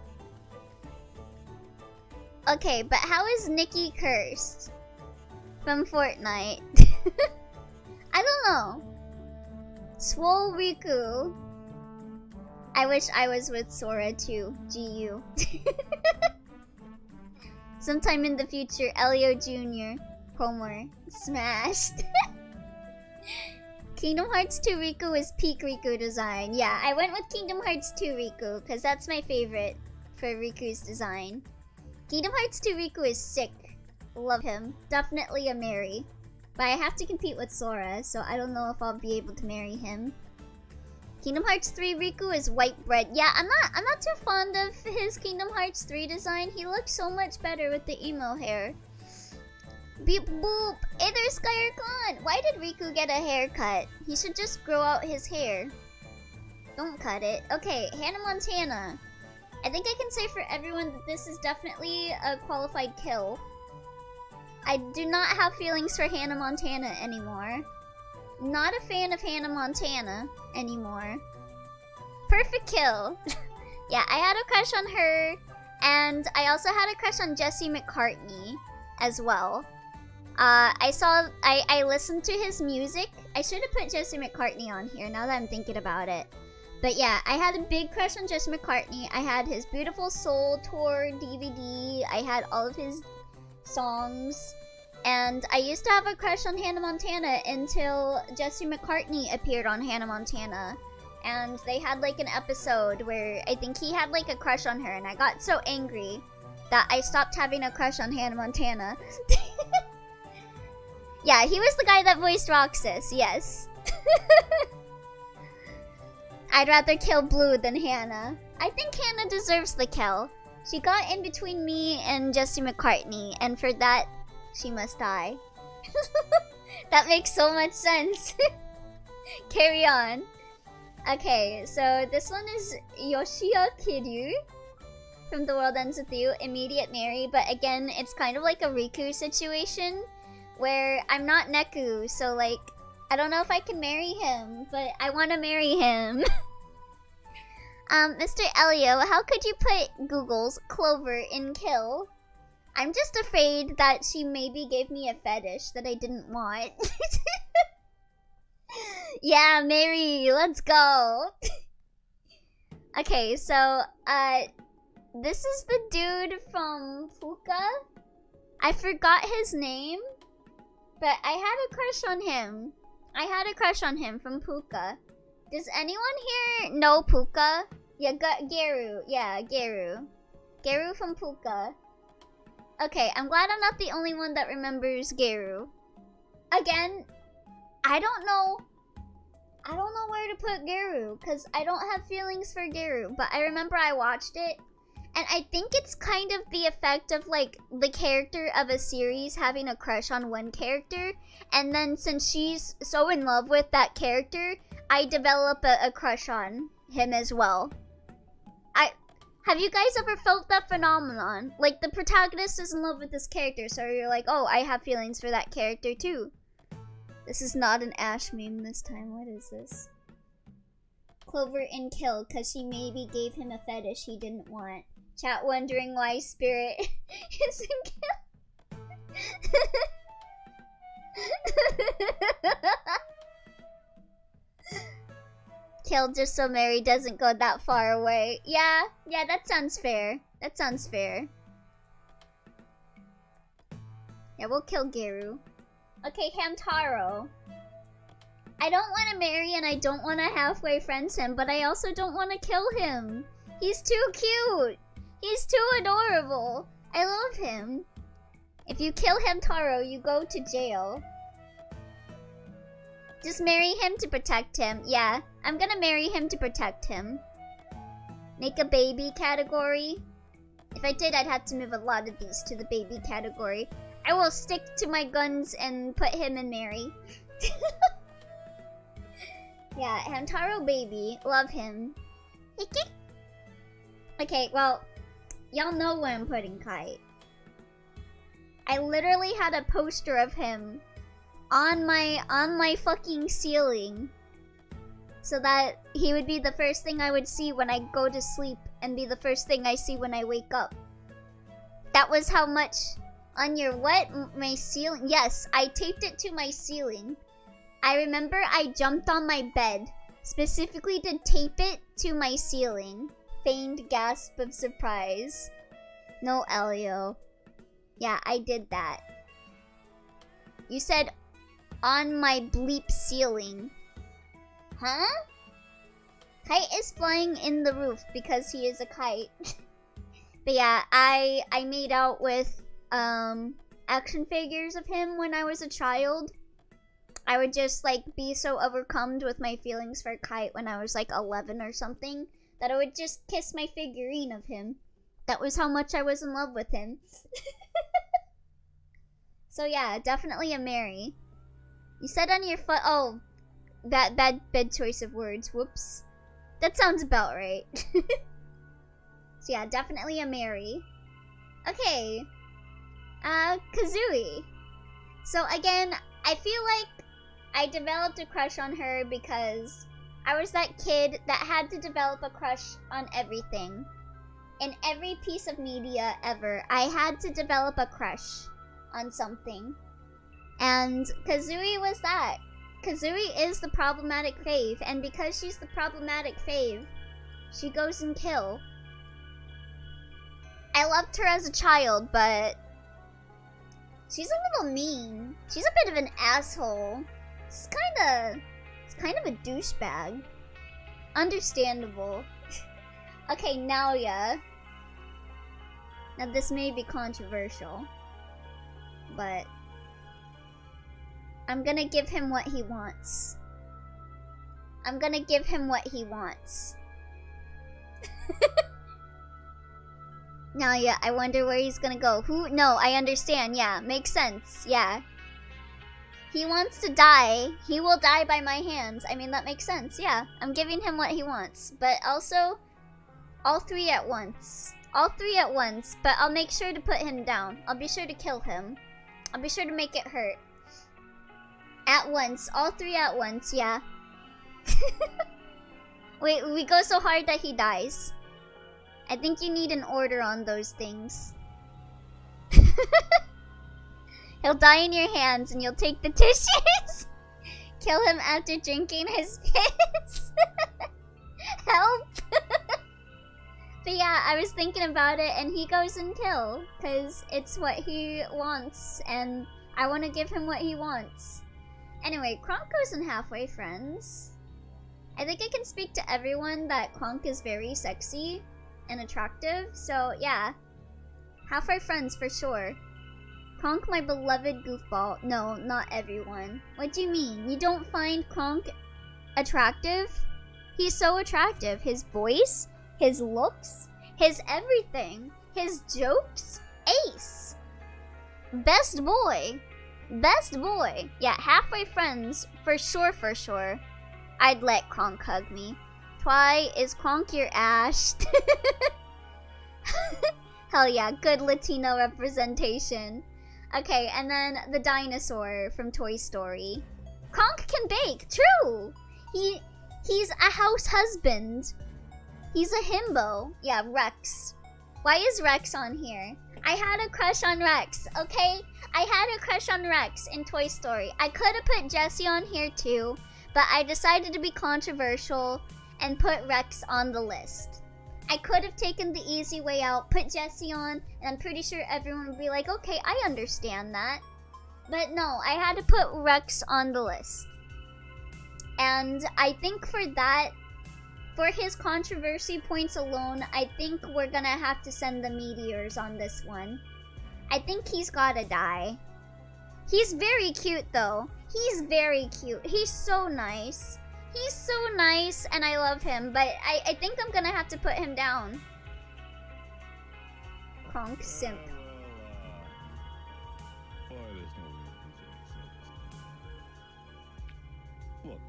Okay, but how is Nikki cursed? From Fortnite. I don't know. Swole Riku. I wish I was with Sora too. GU. Sometime in the future, Elio Jr. Homer. Smashed. Kingdom Hearts 2 Riku is peak Riku design. Yeah, I went with Kingdom Hearts 2 Riku because that's my favorite for Riku's design. Kingdom Hearts 2 Riku is sick. Love him. Definitely a Mary. But I have to compete with Sora, so I don't know if I'll be able to marry him. Kingdom Hearts 3 Riku is white bread. Yeah, I'm not too fond of his Kingdom Hearts 3 design. He looks so much better with the emo hair. Beep boop! Hey there, Skyer Khan! Why did Riku get a haircut? He should just grow out his hair. Don't cut it. Okay, Hannah Montana. I think I can say for everyone that this is definitely a qualified kill. I do not have feelings for Hannah Montana anymore. Not a fan of Hannah Montana anymore. Perfect kill. Yeah, I had a crush on her, and I also had a crush on Jesse McCartney as well. I listened to his music. I should have put Jesse McCartney on here now that I'm thinking about it. But yeah, I had a big crush on Jesse McCartney. I had his Beautiful Soul Tour DVD. I had all of his songs. And I used to have a crush on Hannah Montana until Jesse McCartney appeared on Hannah Montana. And they had like an episode where I think he had like a crush on her, and I got so angry that I stopped having a crush on Hannah Montana. Yeah, he was the guy that voiced Roxas, yes. I'd rather kill Blue than Hannah. I think Hannah deserves the kill. She got in between me and Jesse McCartney, and for that, she must die. That makes so much sense. Carry on. Okay, so this one is Yoshia Kiryu from The World Ends With You, Immediate Mary, but again, it's kind of like a Riku situation where I'm not Neku, so like, I don't know if I can marry him, but I want to marry him. Mr. Elio, how could you put Google's Clover in kill? I'm just afraid that she maybe gave me a fetish that I didn't want. Yeah, Mary, let's go. Okay, so, this is the dude from Puka. I forgot his name, but I had a crush on him. I had a crush on him from Puka. Does anyone here know Puka? Yeah, Geru. Yeah, Geru. Geru from Puka. Okay, I'm glad I'm not the only one that remembers Geru. Again, I don't know where to put Geru, because I don't have feelings for Geru, but I remember I watched it, and I think it's kind of the effect of, like, the character of a series having a crush on one character, and then since she's so in love with that character, I develop a crush on him as well. Have you guys ever felt that phenomenon? Like, the protagonist is in love with this character, so you're like, oh, I have feelings for that character too. This is not an Ash meme this time. What is this? Clover in kill, because she maybe gave him a fetish he didn't want. Chat wondering why Spirit is in kill. Kill just so Mary doesn't go that far away. Yeah, that sounds fair. That sounds fair. Yeah, we'll kill Geru. Okay, Hamtaro. I don't want to marry and I don't want to halfway friends him, but I also don't want to kill him. He's too cute. He's too adorable. I love him. If you kill Hamtaro, you go to jail. Just marry him to protect him. Yeah, I'm gonna marry him to protect him. Make a baby category. If I did, I'd have to move a lot of these to the baby category. I will stick to my guns and put him in Mary. Yeah, Hamtaro baby. Love him. Okay, well, y'all know where I'm putting Kite. I literally had a poster of him on my fucking ceiling, so that he would be the first thing I would see when I go to sleep and be the first thing I see when I wake up. That was how much on your what? My ceiling? Yes, I taped it to my ceiling. I remember I jumped on my bed specifically to tape it to my ceiling. Feigned gasp of surprise. No, Elio. Yeah, I did that. You said on my bleep ceiling. Huh? Kite is flying in the roof because he is a kite. But yeah, I made out with action figures of him when I was a child. I would just like be so overcome with my feelings for Kite when I was like 11 or something that I would just kiss my figurine of him. That was how much I was in love with him. So yeah, definitely a Mary. You said on your foot. Oh, that bad choice of words. Whoops. That sounds about right. So yeah, definitely a Mary. Okay. Kazooie. So again, I feel like I developed a crush on her because I was that kid that had to develop a crush on everything. In every piece of media ever, I had to develop a crush on something. And Kazooie was that. Kazooie is the problematic fave, and because she's the problematic fave, she goes and kill. I loved her as a child, but she's a little mean. She's a bit of an asshole. She's kind of a douchebag. Understandable. Okay, Naoya. Now this may be controversial, but I'm gonna give him what he wants. I'm gonna give him what he wants. Naoya, I wonder where he's gonna go. Who? No, I understand. Yeah, makes sense. Yeah. He wants to die. He will die by my hands. I mean, that makes sense. Yeah, I'm giving him what he wants. But also, all three at once. All three at once, but I'll make sure to put him down. I'll be sure to kill him. I'll be sure to make it hurt. At once. All three at once, yeah. Wait, we go so hard that he dies. I think you need an order on those things. He'll die in your hands and you'll take the tissues. Kill him after drinking his piss. Help. But yeah, I was thinking about it and he goes and kill. Because it's what he wants and I want to give him what he wants. Anyway, Kronk goes in halfway friends. I think I can speak to everyone that Kronk is very sexy and attractive. So yeah, halfway friends for sure. Kronk, my beloved goofball. No, not everyone. What do you mean? You don't find Kronk attractive? He's so attractive. His voice, his looks, his everything, his jokes, ace. Best boy. Best boy. Yeah, halfway friends, for sure, for sure. I'd let Kronk hug me. Twy, is Kronk your ash? Hell yeah, good Latino representation. Okay, and then the dinosaur from Toy Story. Kronk can bake, true! He's a house husband. He's a himbo. Yeah, Rex. Why is Rex on here? I had a crush on Rex, okay? I had a crush on Rex in Toy Story. I could have put Jessie on here too, but I decided to be controversial and put Rex on the list. I could have taken the easy way out, put Jessie on, and I'm pretty sure everyone would be like, okay, I understand that. But no, I had to put Rex on the list. And I think for that, for his controversy points alone, I think we're gonna have to send the meteors on this one. I think he's gotta die. He's very cute though. He's very cute. He's so nice. He's so nice and I love him, but I think I'm gonna have to put him down. Kronk simp. Look,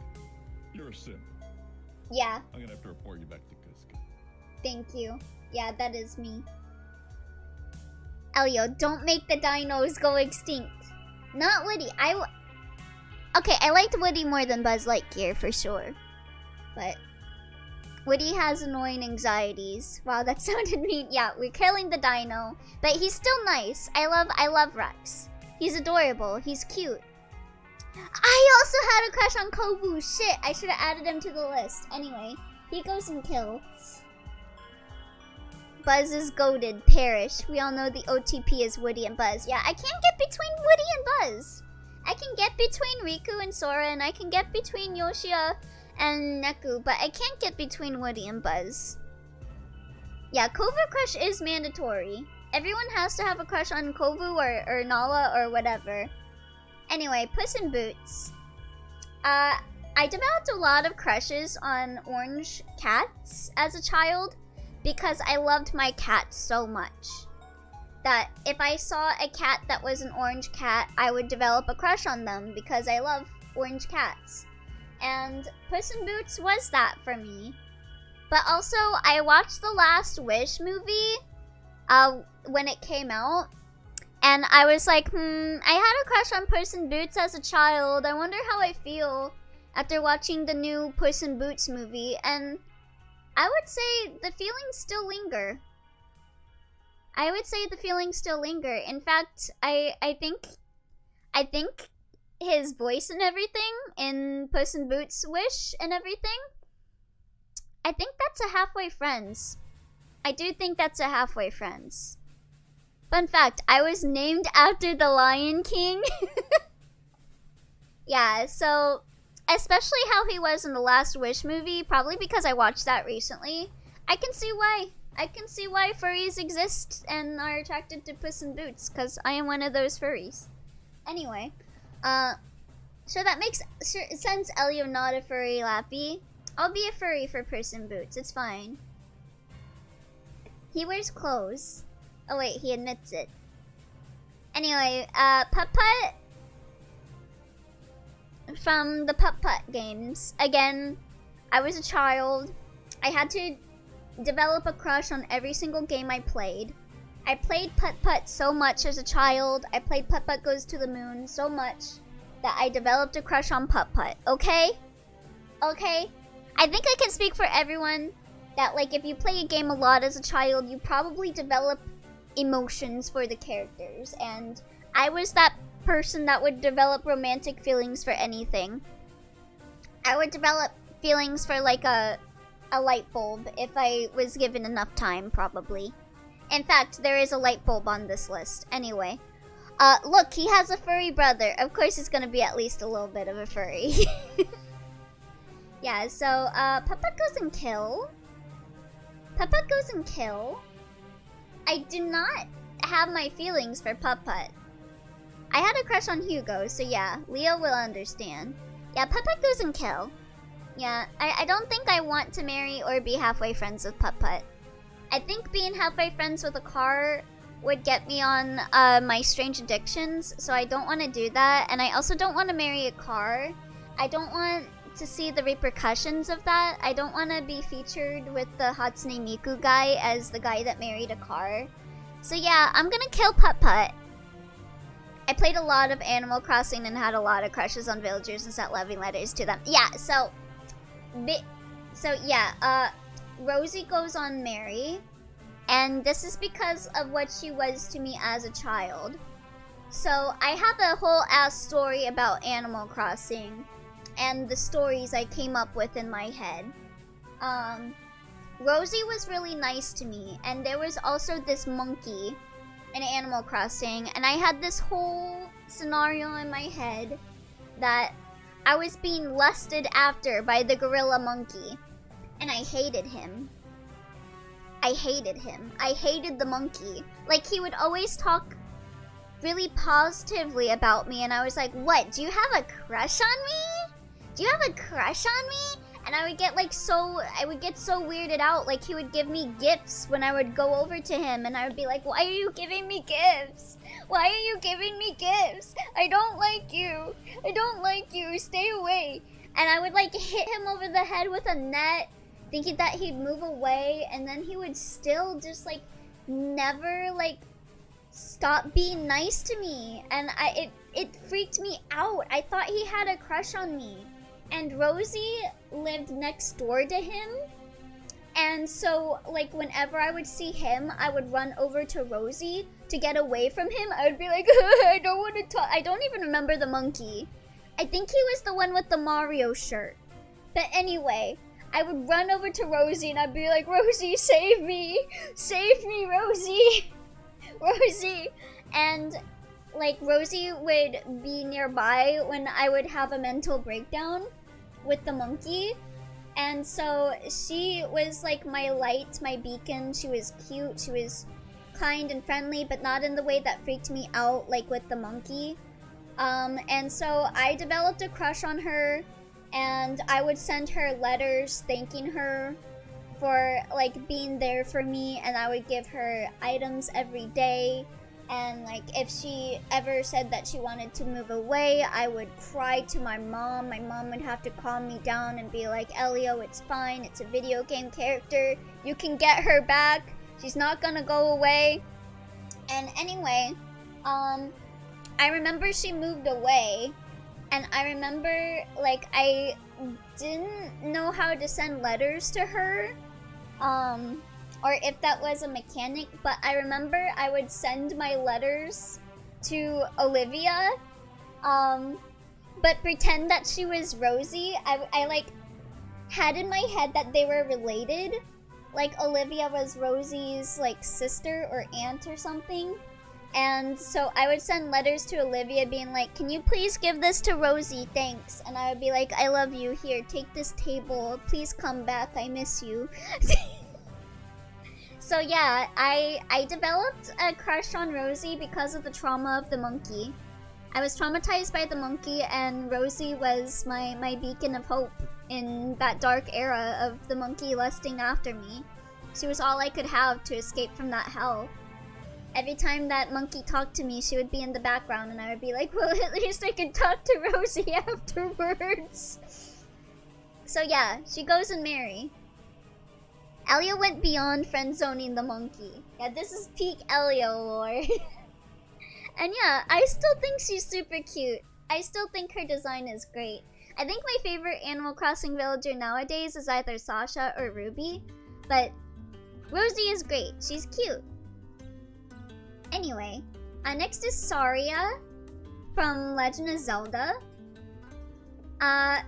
you're a simp. Yeah. I'm gonna have to report you back to Kusk. Thank you. Yeah, that is me. Elio, don't make the dinos go extinct. Not Woody. Okay, I liked Woody more than Buzz Lightyear for sure. But Woody has annoying anxieties. Wow, that sounded mean. Yeah, we're killing the dino. But he's still nice. I love Rex. He's adorable. He's cute. I also had a crush on Kovu. Shit, I should have added him to the list. Anyway, he goes and kill. Buzz is goated. Perish. We all know the OTP is Woody and Buzz. Yeah, I can't get between Woody and Buzz. I can get between Riku and Sora, and I can get between Yoshia and Neku, but I can't get between Woody and Buzz. Yeah, Kovu crush is mandatory. Everyone has to have a crush on Kovu or Nala or whatever. Anyway, Puss in Boots. I developed a lot of crushes on orange cats as a child because I loved my cat so much that if I saw a cat that was an orange cat, I would develop a crush on them because I love orange cats. And Puss in Boots was that for me. But also, I watched the Last Wish movie when it came out. And I was like, I had a crush on Puss in Boots as a child. I wonder how I feel after watching the new Puss in Boots movie. And I would say the feelings still linger. In fact, I think his voice and everything in Puss in Boots Wish and everything, I think that's a halfway friends. I do think that's a halfway friends. Fun fact, I was named after the Lion King. Yeah, so especially how he was in the Last Wish movie, probably because I watched that recently, I can see why. I can see why furries exist and are attracted to Puss in Boots, because I am one of those furries. Anyway, so that makes sense, Elio, not a furry, Lappy. I'll be a furry for Puss in Boots, it's fine. He wears clothes. Oh wait, he admits it. Anyway, Putt-Putt from the Putt-Putt games. Again, I was a child. I had to develop a crush on every single game I played. I played Putt-Putt so much as a child. I played Putt-Putt Goes to the Moon so much that I developed a crush on Putt-Putt. Okay? Okay? I think I can speak for everyone that, like, if you play a game a lot as a child, you probably develop emotions for the characters. And I was that person that would develop romantic feelings for anything. I would develop feelings for, like, a light bulb if I was given enough time, probably. In fact, there is a light bulb on this list. Anyway. Look, he has a furry brother. Of course he's gonna be at least a little bit of a furry. Yeah, so, Putt-Putt Goes and Kill. Putt-Putt Goes and Kill. I do not have my feelings for Putt-Putt. I had a crush on Hugo, so yeah, Leo will understand. Yeah, Putt-Putt Goes and Kill. Yeah, I don't think I want to marry or be halfway friends with Putt-Putt. I think being halfway friends with a car would get me on my strange addictions, so I don't want to do that. And I also don't want to marry a car. I don't want to see the repercussions of that. I don't want to be featured with the Hatsune Miku guy as the guy that married a car. So yeah, I'm gonna kill Putt-Putt. I played a lot of Animal Crossing and had a lot of crushes on villagers and sent loving letters to them. Yeah, so yeah, Rosie goes on Mary, and this is because of what she was to me as a child. So I have a whole ass story about Animal Crossing and the stories I came up with in my head. Rosie was really nice to me, and there was also this monkey in Animal Crossing, and I had this whole scenario in my head that I was being lusted after by the gorilla monkey, and I hated him. I hated the monkey. Like, he would always talk really positively about me, and I was like, what, do you have a crush on me? Do you have a crush on me? And I would get like I would get so weirded out. Like, he would give me gifts when I would go over to him, and I would be like, why are you giving me gifts? Why are you giving me gifts? I don't like you. I don't like you. Stay away. And I would like hit him over the head with a net, thinking that he'd move away, and then he would still just like never like stop being nice to me, and it freaked me out. I thought he had a crush on me. And Rosie lived next door to him, and so like whenever I would see him, I would run over to Rosie to get away from him. I would be like, I don't want to talk. I don't even remember the monkey. I think he was the one with the Mario shirt. But anyway, I would run over to Rosie and I'd be like, Rosie, save me! Save me, Rosie! Rosie! And like Rosie would be nearby when I would have a mental breakdown with the monkey. And so she was like my light, my beacon. She was cute, she was kind and friendly, but not in the way that freaked me out like with the monkey. And so I developed a crush on her, and I would send her letters thanking her for like being there for me, and I would give her items every day. And like if she ever said that she wanted to move away, I would cry to my mom. My mom would have to calm me down and be like, Elio, it's fine, it's a video game character, you can get her back, she's not gonna go away. And anyway, I remember she moved away, and I remember like I didn't know how to send letters to her, or if that was a mechanic, but I remember I would send my letters to Olivia, but pretend that she was Rosie. I like had in my head that they were related, like Olivia was Rosie's like sister or aunt or something. And so I would send letters to Olivia being like, can you please give this to Rosie, thanks. And I would be like, I love you, here, take this table, please come back, I miss you. So yeah, I developed a crush on Rosie because of the trauma of the monkey. I was traumatized by the monkey, and Rosie was my beacon of hope in that dark era of the monkey lusting after me. She was all I could have to escape from that hell. Every time that monkey talked to me, she would be in the background, and I would be like, well, at least I can talk to Rosie afterwards. So yeah, she goes and marry. Elio went beyond friend-zoning the monkey. Yeah, this is peak Elio lore. And yeah, I still think she's super cute. I still think her design is great. I think my favorite Animal Crossing villager nowadays is either Sasha or Ruby, but Rosie is great. She's cute. Anyway, next is Saria from Legend of Zelda. I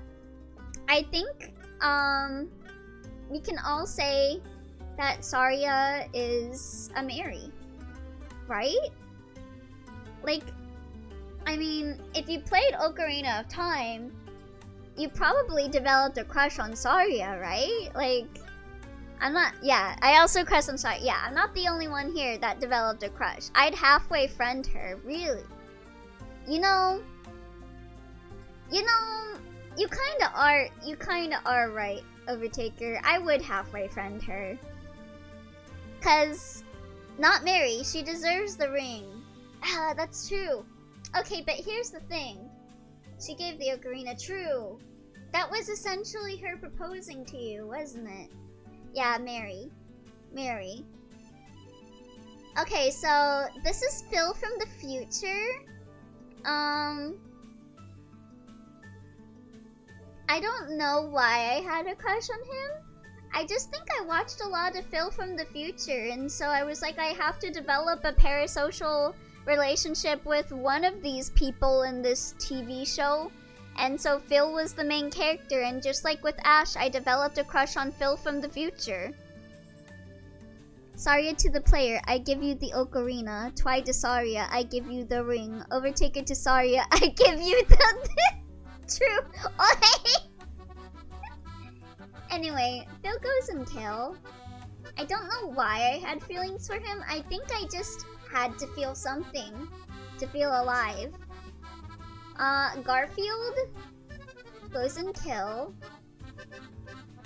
think, we can all say that Saria is a Mary, right? Like, I mean, if you played Ocarina of Time, you probably developed a crush on Saria, right? Like, I also crush on Saria. Yeah, I'm not the only one here that developed a crush. I'd halfway friend her, really. You know, you kinda are right, Overtaker. I would halfway friend her. 'Cause, not Mary, she deserves the ring. Ah, that's true. Okay, but here's the thing. She gave the ocarina, true. That was essentially her proposing to you, wasn't it? Yeah, Mary. Mary. Okay, so this is Phil from the future. I don't know why I had a crush on him. I just think I watched a lot of Phil from the future, and so I was like, I have to develop a parasocial relationship with one of these people in this TV show. And so Phil was the main character, and just like with Ash, I developed a crush on Phil from the future. Saria to the player, I give you the ocarina. Twi to Saria, I give you the ring. Overtaker to Saria, I give you the... True. Anyway, Phil goes and kill. I don't know why I had feelings for him. I think I just had to feel something to feel alive. Garfield goes and kill.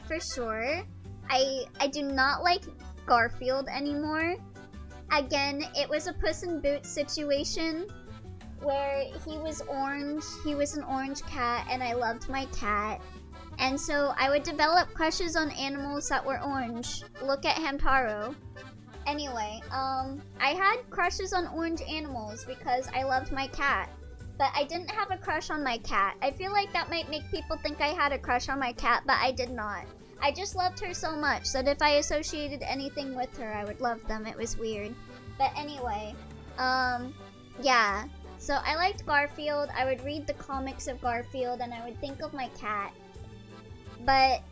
For sure. I do not like Garfield anymore. Again, it was a Puss in Boots situation where he was orange, he was an orange cat, and I loved my cat. And so I would develop crushes on animals that were orange. Look at Hamtaro. Anyway, I had crushes on orange animals because I loved my cat. But I didn't have a crush on my cat. I feel like that might make people think I had a crush on my cat, but I did not. I just loved her so much that if I associated anything with her, I would love them. It was weird. But anyway, yeah. So I liked Garfield. I would read the comics of Garfield and I would think of my cat. But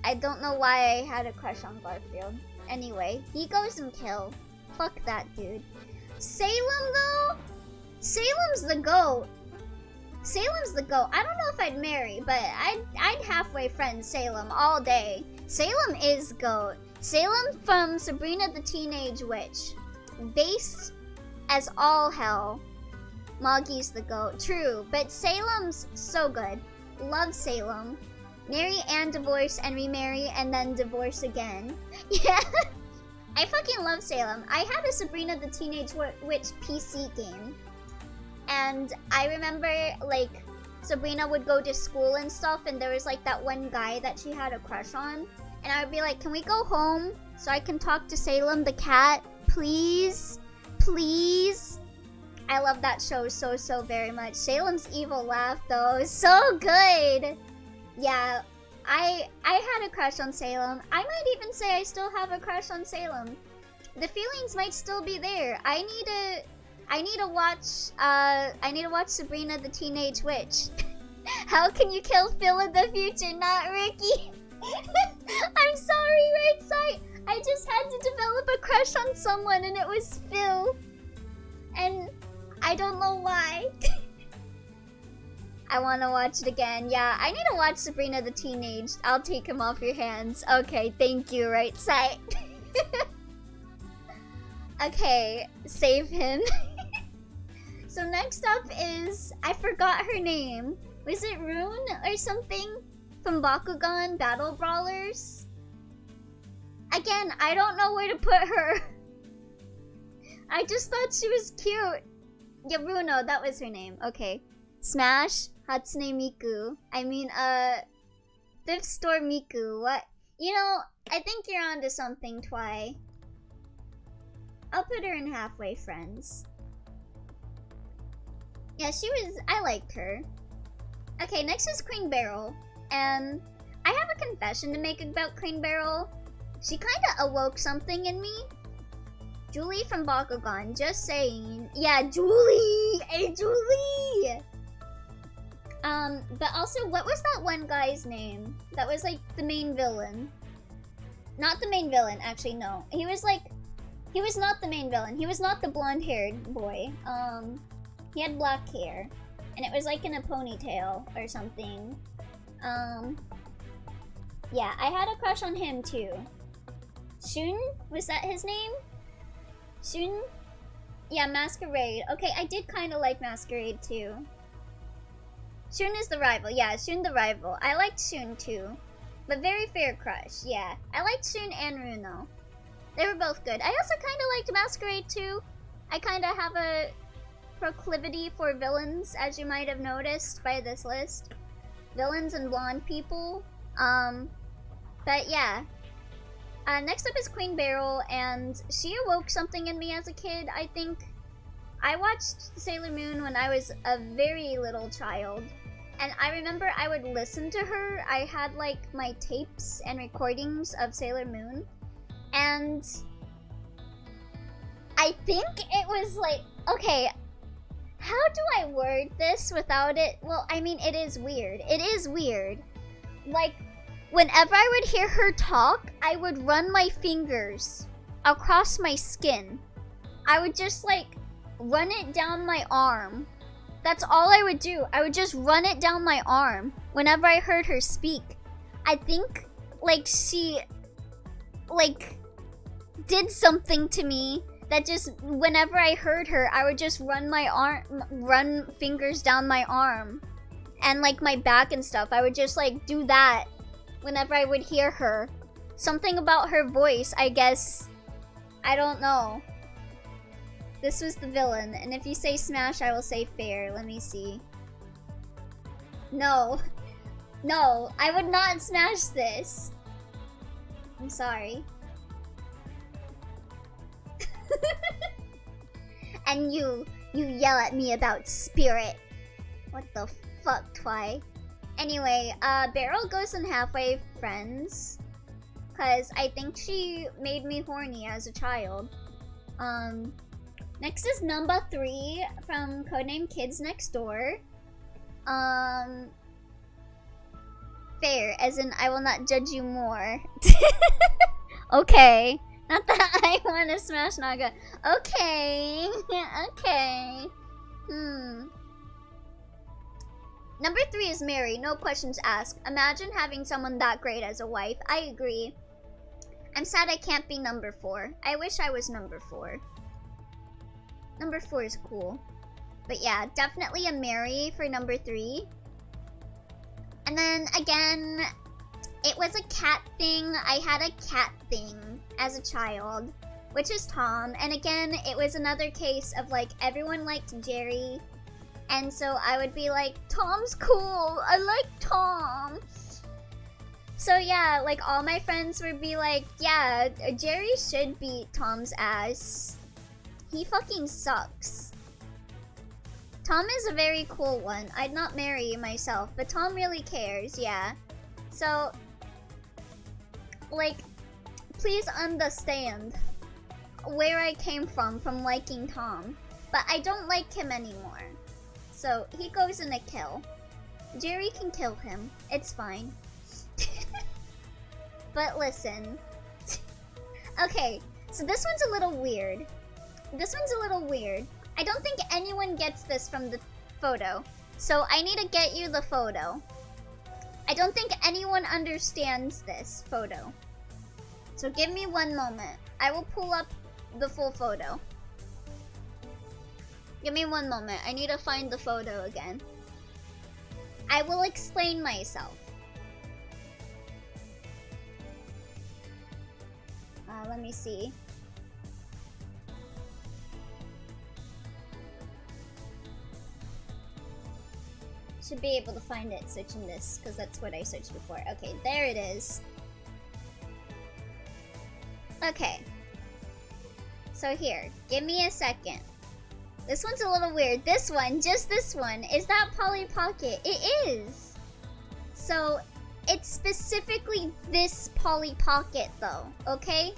I don't know why I had a crush on Garfield. Anyway, he goes and kill. Fuck that dude. Salem though? Salem's the GOAT. Salem's the GOAT. I don't know if I'd marry, but I'd halfway friend Salem all day. Salem is GOAT. Salem from Sabrina the Teenage Witch. Based as all hell. Moggy's the GOAT. True, but Salem's so good. Love Salem. Marry and divorce and remarry and then divorce again. Yeah. I fucking love Salem. I had a Sabrina the Teenage Witch PC game. And I remember, like, Sabrina would go to school and stuff, and there was, like, that one guy that she had a crush on. And I would be like, can we go home so I can talk to Salem the cat? Please? Please? I love that show so very much. Salem's evil laugh, though, is so good! Yeah, I had a crush on Salem. I might even say I still have a crush on Salem. The feelings might still be there. I need to watch Sabrina the Teenage Witch. How can you kill Phil in the future, not Ricky? I'm sorry, right side. I just had to develop a crush on someone and it was Phil. And I don't know why. I want to watch it again. Yeah, I need to watch Sabrina the Teenage. I'll take him off your hands. Okay, thank you, right side. Okay, save him. So next up is, I forgot her name. Was it Rune or something? From Bakugan Battle Brawlers? Again, I don't know where to put her. I just thought she was cute. Yeah, Runo, that was her name. Okay. Smash, Hatsune Miku. I mean, Thrift Store Miku. What? You know, I think you're onto something, Twi. I'll put her in halfway friends. Yeah, I liked her. Okay, next is Queen Beryl. And I have a confession to make about Queen Beryl. She kinda awoke something in me. Julie from Bakugan, just saying. Yeah, Julie! Hey, Julie! But also, what was that one guy's name? That was like the main villain. Not the main villain, actually, no. He was not the main villain. He was not the blonde-haired boy. He had black hair. And it was like in a ponytail or something. Yeah, I had a crush on him too. Shun? Was that his name? Shun? Yeah, Masquerade. Okay, I did kind of like Masquerade too. Shun is the rival. Yeah, Shun the rival. I liked Shun too. But very fair crush, yeah. I liked Shun and Runo. They were both good. I also kind of liked Masquerade too. I kind of have a proclivity for villains, as you might have noticed by this list. Villains and blonde people. But yeah. Next up is Queen Beryl, and she awoke something in me as a kid, I think. I watched Sailor Moon when I was a very little child, and I remember I would listen to her. I had like my tapes and recordings of Sailor Moon, and I think it was like, okay, How do I word this without it? Well, I mean, it is weird. It is weird. Like, whenever I would hear her talk, I would run my fingers across my skin. I would just, like, run it down my arm. That's all I would do. I would just run it down my arm whenever I heard her speak. I think, like, she, like, did something to me that just, whenever I heard her, I would just run fingers down my arm. And, like, my back and stuff. I would just, like, do that whenever I would hear her. Something about her voice, I guess. I don't know. This was the villain, and if you say smash, I will say fair. Let me see. No. No, I would not smash this. I'm sorry. And you yell at me about spirit. What the fuck, Twy? Anyway, Beryl goes in halfway friends. Cause I think she made me horny as a child. Next is number 3 from Codename Kids Next Door. Fair, as in I will not judge you more. Okay. Not that I want to smash Naga. Okay. Okay. Number 3 is Mary, no questions asked. Imagine having someone that great as a wife. I agree. I'm sad I can't be number 4. I wish I was number 4. Number 4 is cool. But yeah, definitely a Mary for number 3. And then again, it was a cat thing. I had a cat thing as a child, which is Tom. And again, it was another case of like everyone liked Jerry. And so I would be like, Tom's cool. I like Tom. So yeah, like all my friends would be like, yeah, Jerry should beat Tom's ass. He fucking sucks. Tom is a very cool one. I'd not marry myself, but Tom really cares, yeah. So, like, please understand where I came from liking Tom. But I don't like him anymore. So, he goes in a kill. Jerry can kill him. It's fine. But listen. Okay, so this one's a little weird. I don't think anyone gets this from the photo. So I need to get you the photo. I don't think anyone understands this photo. So give me one moment. I will pull up the full photo. Give me one moment. I need to find the photo again. I will explain myself. Let me see. Should be able to find it searching this, because that's what I searched before. Okay, there it is. Okay. So here, give me a second. This one's a little weird. This one, just this one, is that Polly Pocket? It is! So, it's specifically this Polly Pocket though, okay?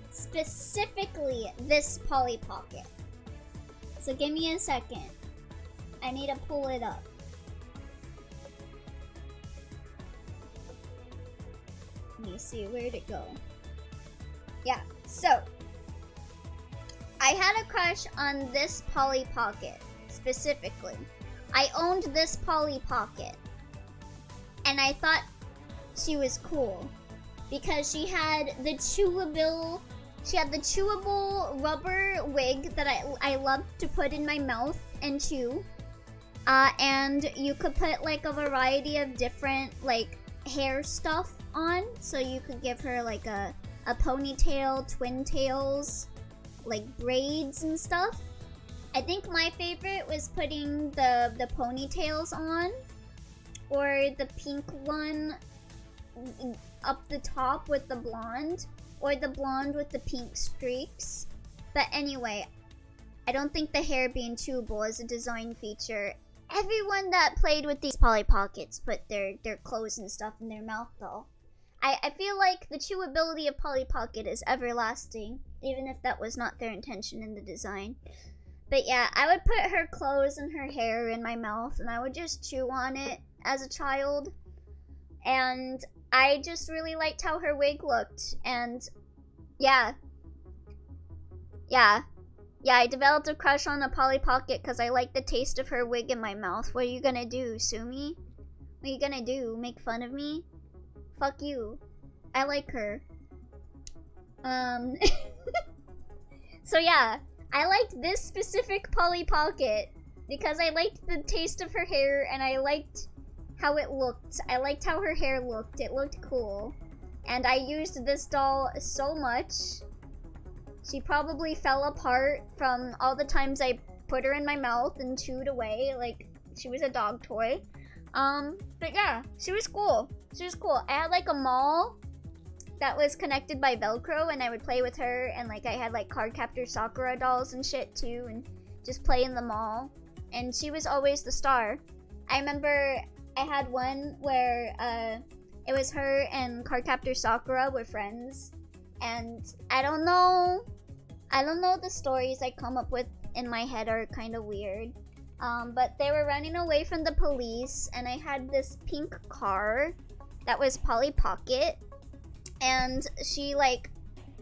Specifically this Polly Pocket. So give me a second. I need to pull it up. Let me see, where'd it go? Yeah, so I had a crush on this Polly Pocket, specifically. I owned this Polly Pocket. And I thought she was cool. Because she had the chewable rubber wig that I loved to put in my mouth and chew. And you could put like a variety of different like hair stuff on. So you could give her like a ponytail, twin tails, like braids and stuff. I think my favorite was putting the ponytails on, or the pink one up the top with the blonde, or the blonde with the pink streaks. But anyway, I don't think the hair being chewable is a design feature. Everyone that played with these Polly Pockets put their clothes and stuff in their mouth though. I feel like the chewability of Polly Pocket is everlasting, even if that was not their intention in the design. But yeah, I would put her clothes and her hair in my mouth and I would just chew on it as a child. And I just really liked how her wig looked. And yeah. Yeah, I developed a crush on a Polly Pocket because I liked the taste of her wig in my mouth. What are you gonna do, sue me? What are you gonna do, make fun of me? Fuck you. I like her. So yeah, I liked this specific Polly Pocket because I liked the taste of her hair and I liked how it looked. I liked how her hair looked. It looked cool. And I used this doll so much. She probably fell apart from all the times I put her in my mouth and chewed away like she was a dog toy. But yeah, she was cool. She was cool. I had like a mall that was connected by Velcro and I would play with her and like I had like Cardcaptor Sakura dolls and shit too and just play in the mall. And she was always the star. I remember I had one where it was her and Cardcaptor Sakura were friends. And I don't know, the stories I come up with in my head are kind of weird. But they were running away from the police and I had this pink car that was Polly Pocket. And she like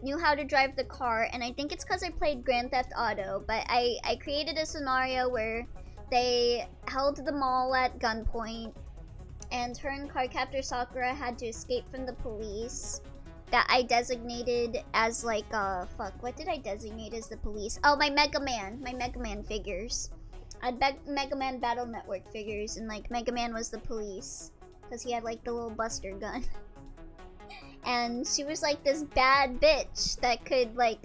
knew how to drive the car and I think it's because I played Grand Theft Auto. But I created a scenario where they held the mall at gunpoint and her and Cardcaptor Sakura had to escape from the police. That I designated as like, what did I designate as the police? Oh, my Mega Man figures. I had Mega Man Battle Network figures, and like Mega Man was the police. Because he had like the little buster gun. And she was like this bad bitch that could like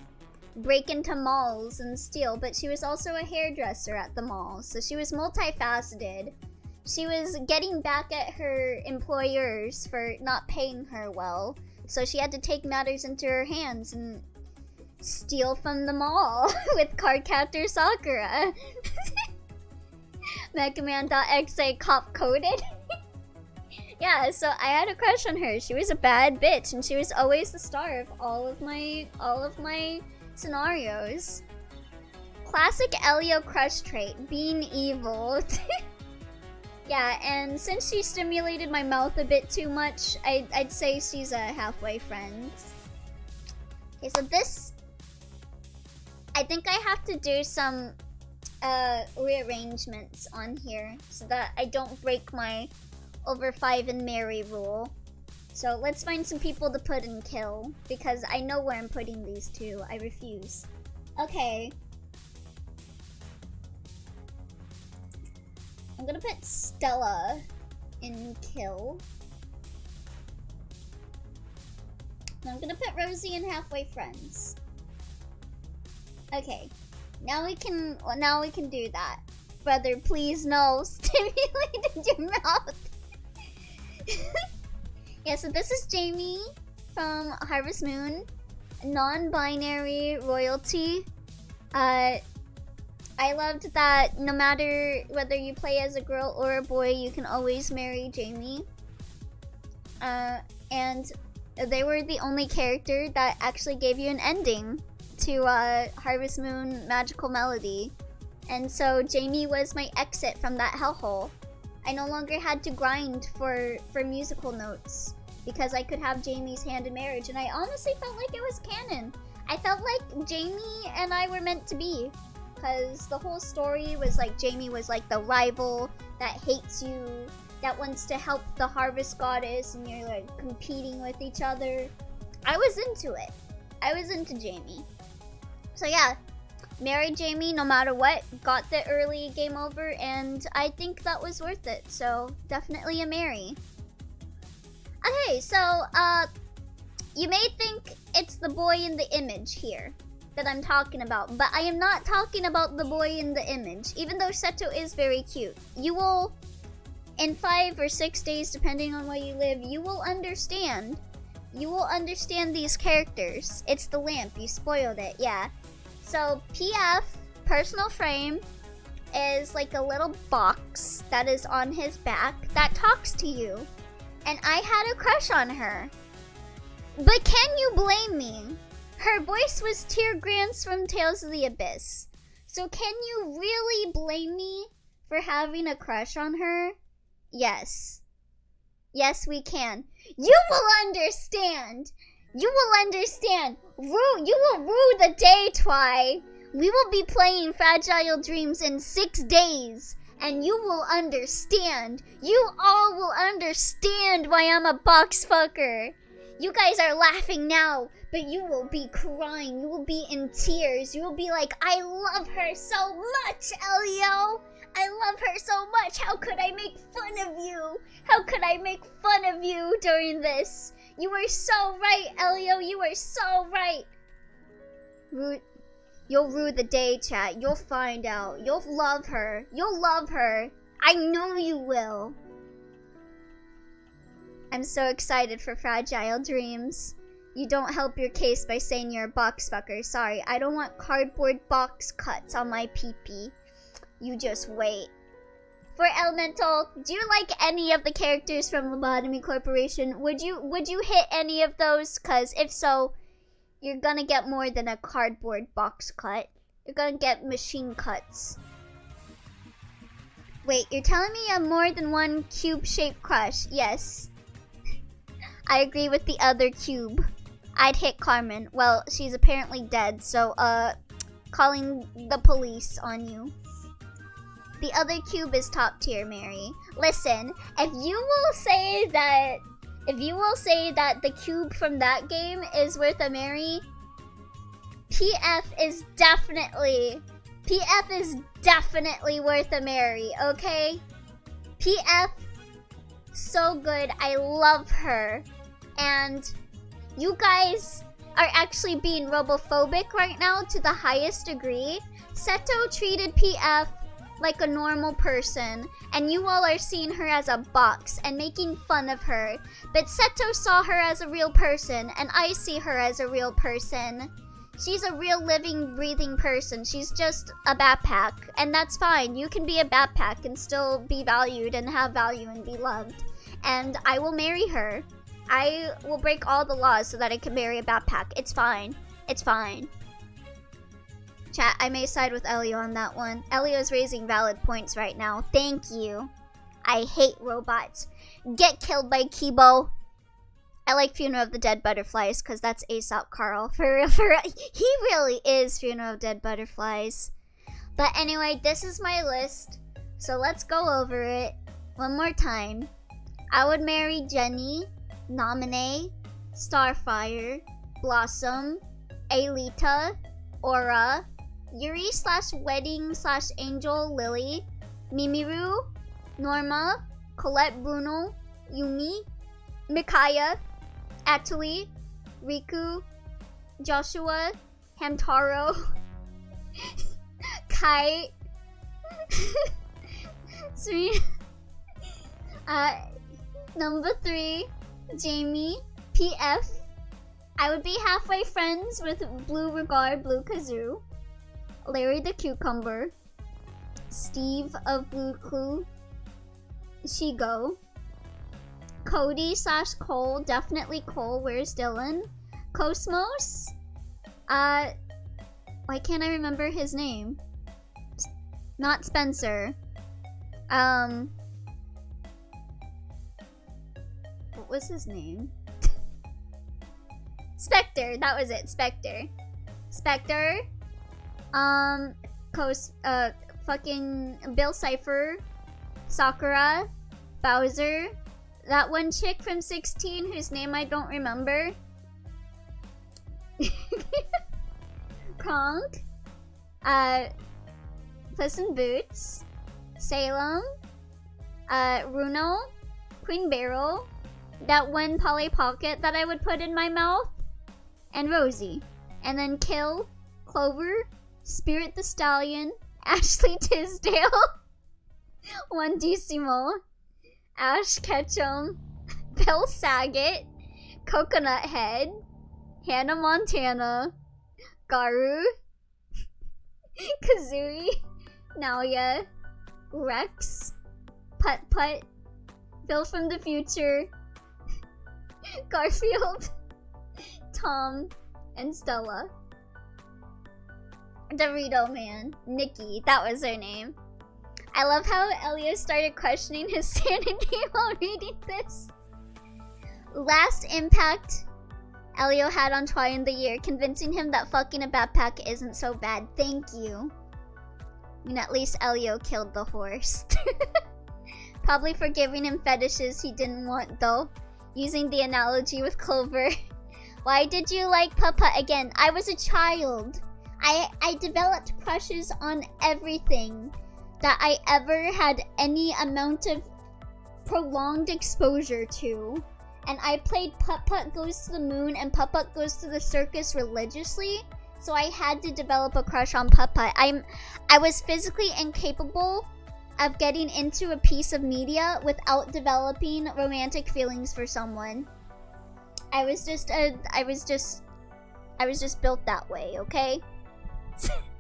break into malls and steal, but she was also a hairdresser at the mall. So she was multifaceted. She was getting back at her employers for not paying her well. So she had to take matters into her hands and steal from the mall with Cardcaptor Sakura. Mega Man.exe cop coded. Yeah, so I had a crush on her. She was a bad bitch and she was always the star of all of my scenarios. Classic Elio crush trait, being evil. Yeah, and since she stimulated my mouth a bit too much, I'd say she's a halfway friend. Okay, so this... I think I have to do some rearrangements on here so that I don't break my over 5 and marry rule. So let's find some people to put and kill, because I know where I'm putting these two. I refuse. Okay. I'm gonna put Stella in kill. And I'm gonna put Rosie in halfway friends. Okay. Now we can do that. Brother, please no. Stimulated your mouth. Yeah, so this is Jamie from Harvest Moon. Non-binary royalty. I loved that no matter whether you play as a girl or a boy, you can always marry Jamie. And they were the only character that actually gave you an ending to Harvest Moon Magical Melody. And so Jamie was my exit from that hellhole. I no longer had to grind for musical notes because I could have Jamie's hand in marriage. And I honestly felt like it was canon. I felt like Jamie and I were meant to be. Because the whole story was like Jamie was like the rival that hates you, that wants to help the harvest goddess, and you're like competing with each other. I was into it. I was into Jamie. So yeah, married Jamie no matter what, got the early game over, and I think that was worth it. So definitely a marry. Okay, so you may think it's the boy in the image here that I'm talking about, but I am not talking about the boy in the image, even though Seto is very cute. You will, in 5 or 6 days, depending on where you live, you will understand. You will understand these characters. It's the lamp, you spoiled it, yeah. So PF, personal frame, is like a little box that is on his back that talks to you. And I had a crush on her. But can you blame me? Her voice was Tear Grants from Tales of the Abyss. So can you really blame me for having a crush on her? Yes. Yes, we can. You will understand. You will understand. You will rue the day, Twy. We will be playing Fragile Dreams in 6 days. And you will understand. You all will understand why I'm a box fucker. You guys are laughing now, but you will be crying. You will be in tears. You will be like, I love her so much, Elio. I love her so much. How could I make fun of you? How could I make fun of you during this? You were so right, Elio. You were so right. You'll rue the day, chat. You'll find out. You'll love her. You'll love her. I know you will. I'm so excited for Fragile Dreams. You don't help your case by saying you're a box fucker. Sorry, I don't want cardboard box cuts on my pee-pee. You just wait. For Elemental, do you like any of the characters from Lobotomy Corporation? Would you hit any of those? Cause if so, you're gonna get more than a cardboard box cut. You're gonna get machine cuts. Wait, you're telling me I'm more than one cube-shaped crush? Yes. I agree with the other cube. I'd hit Carmen. Well, she's apparently dead, so, calling the police on you. The other cube is top tier, Mary. Listen, if you will say that the cube from that game is worth a Mary, PF is definitely worth a Mary, okay? PF, so good. I love her. And you guys are actually being robophobic right now to the highest degree. Seto treated PF like a normal person, and you all are seeing her as a box and making fun of her. But Seto saw her as a real person, and I see her as a real person. She's a real living, breathing person. She's just a backpack, and that's fine. You can be a backpack and still be valued and have value and be loved. And I will marry her. I will break all the laws so that I can marry a backpack. It's fine. It's fine. Chat, I may side with Elio on that one. Elio's raising valid points right now. Thank you. I hate robots. Get killed by Kibo. I like Funeral of the Dead Butterflies because that's Aesop Carl. For real, he really is Funeral of Dead Butterflies. But anyway, this is my list. So let's go over it one more time. I would marry Jenny, Naminé, Starfire, Blossom, Aelita, Aura, Yuri / Wedding / Angel Lily, Mimiru, Norma, Colette Bruno, Yumi, Mikaya, Atuli, Riku, Joshua, Hamtaro, Kai, number 3, Jamie, PF. I would be halfway friends with Blue Regard, Blue Kazoo, Larry the Cucumber, Steve of Blue Clue, Shigo, Cody / Cole, definitely Cole, where's Dylan? Cosmos? Why can't I remember his name? Not Spencer. What was his name? Spectre, that was it, Spectre. Spectre. Fucking Bill Cipher, Sakura, Bowser, that one chick from 16 whose name I don't remember. Kronk, Puss in Boots, Salem, Runo, Queen Barrel, that one Polly Pocket that I would put in my mouth, and Rosie. And then Kill, Clover, Spirit the Stallion, Ashley Tisdale, One Decimo, Ash Ketchum, Bill Saget, Coconut Head, Hannah Montana, Garu, Kazooie, Naoya, Rex, Putt Putt, Bill from the Future, Garfield, Tom, and Stella. Dorito Man. Nikki, that was her name. I love how Elio started questioning his sanity while reading this. Last impact Elio had on Twy in the year, convincing him that fucking a backpack isn't so bad. Thank you. I mean, at least Elio killed the horse. Probably for giving him fetishes he didn't want, though. Using the analogy with Clover. Why did you like Papa again? I was a child. I developed crushes on everything that I ever had any amount of prolonged exposure to. And I played Putt Putt Goes to the Moon and Putt Putt Goes to the Circus religiously, so I had to develop a crush on Putt Putt. I was physically incapable of getting into a piece of media without developing romantic feelings for someone. I was just built that way, okay?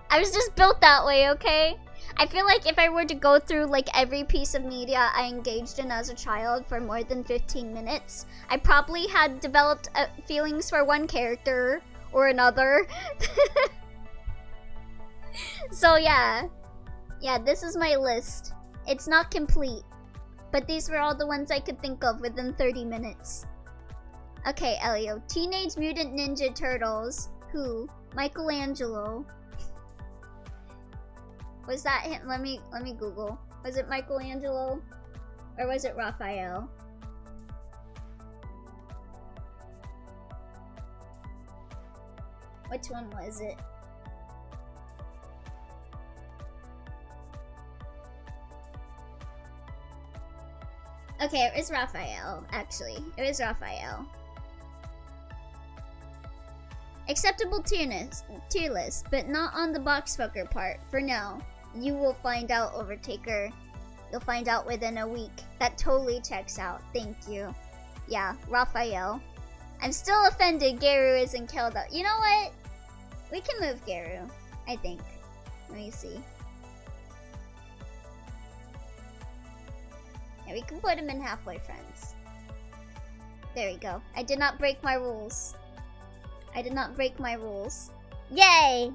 I was just built that way, okay? I feel like if I were to go through like every piece of media I engaged in as a child for more than 15 minutes, I probably had developed feelings for one character or another. So yeah, this is my list. It's not complete, but these were all the ones I could think of within 30 minutes. Okay, Elio. Teenage Mutant Ninja Turtles. Who? Michelangelo. Was that him? Let me Google. Was it Michelangelo? Or was it Raphael? Which one was it? Okay, it was Raphael, actually. It was Raphael. Acceptable tier list, but not on the boxfucker part, for now. You will find out, Overtaker. You'll find out within a week. That totally checks out. Thank you. Yeah, Raphael. I'm still offended Geru isn't killed up. You know what? We can move Geru, I think. Let me see. Yeah, we can put him in halfway friends. There we go. I did not break my rules. I did not break my rules. Yay!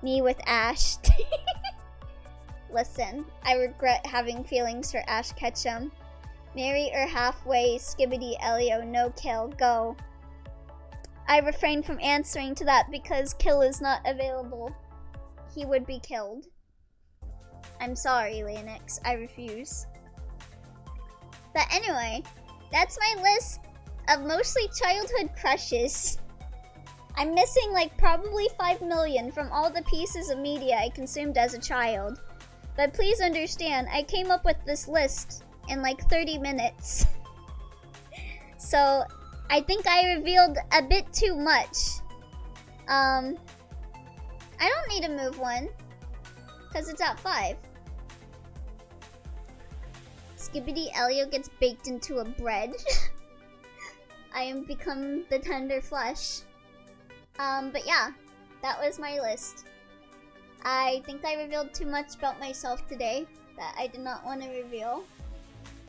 Me with Ash. Listen, I regret having feelings for Ash Ketchum. Marry or halfway, Skibbity Elio, no kill, go. I refrain from answering to that because kill is not available. He would be killed. I'm sorry, Leonix, I refuse. But anyway, that's my list of mostly childhood crushes. I'm missing like probably 5 million from all the pieces of media I consumed as a child. But please understand, I came up with this list in like 30 minutes. So I think I revealed a bit too much. I don't need to move one, because it's at 5. Skibbity Elio gets baked into a bread. I am become the tender flesh. But yeah, that was my list. I think I revealed too much about myself today that I did not want to reveal.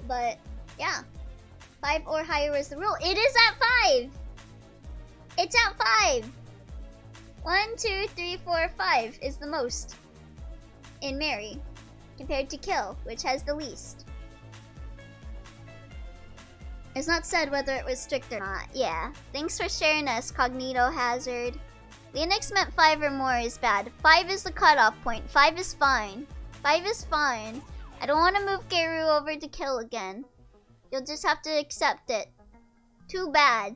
But yeah, 5 or higher is the rule. It is at 5! It's at 5! 1, 2, 3, 4, 5 is the most in Mary, compared to Kill, which has the least. It's not said whether it was strict or not. Yeah. Thanks for sharing us, Cognito Hazard. Linux meant 5 or more is bad. 5 is the cutoff point. 5 is fine. 5 is fine. I don't want to move Geru over to Kill again. You'll just have to accept it. Too bad.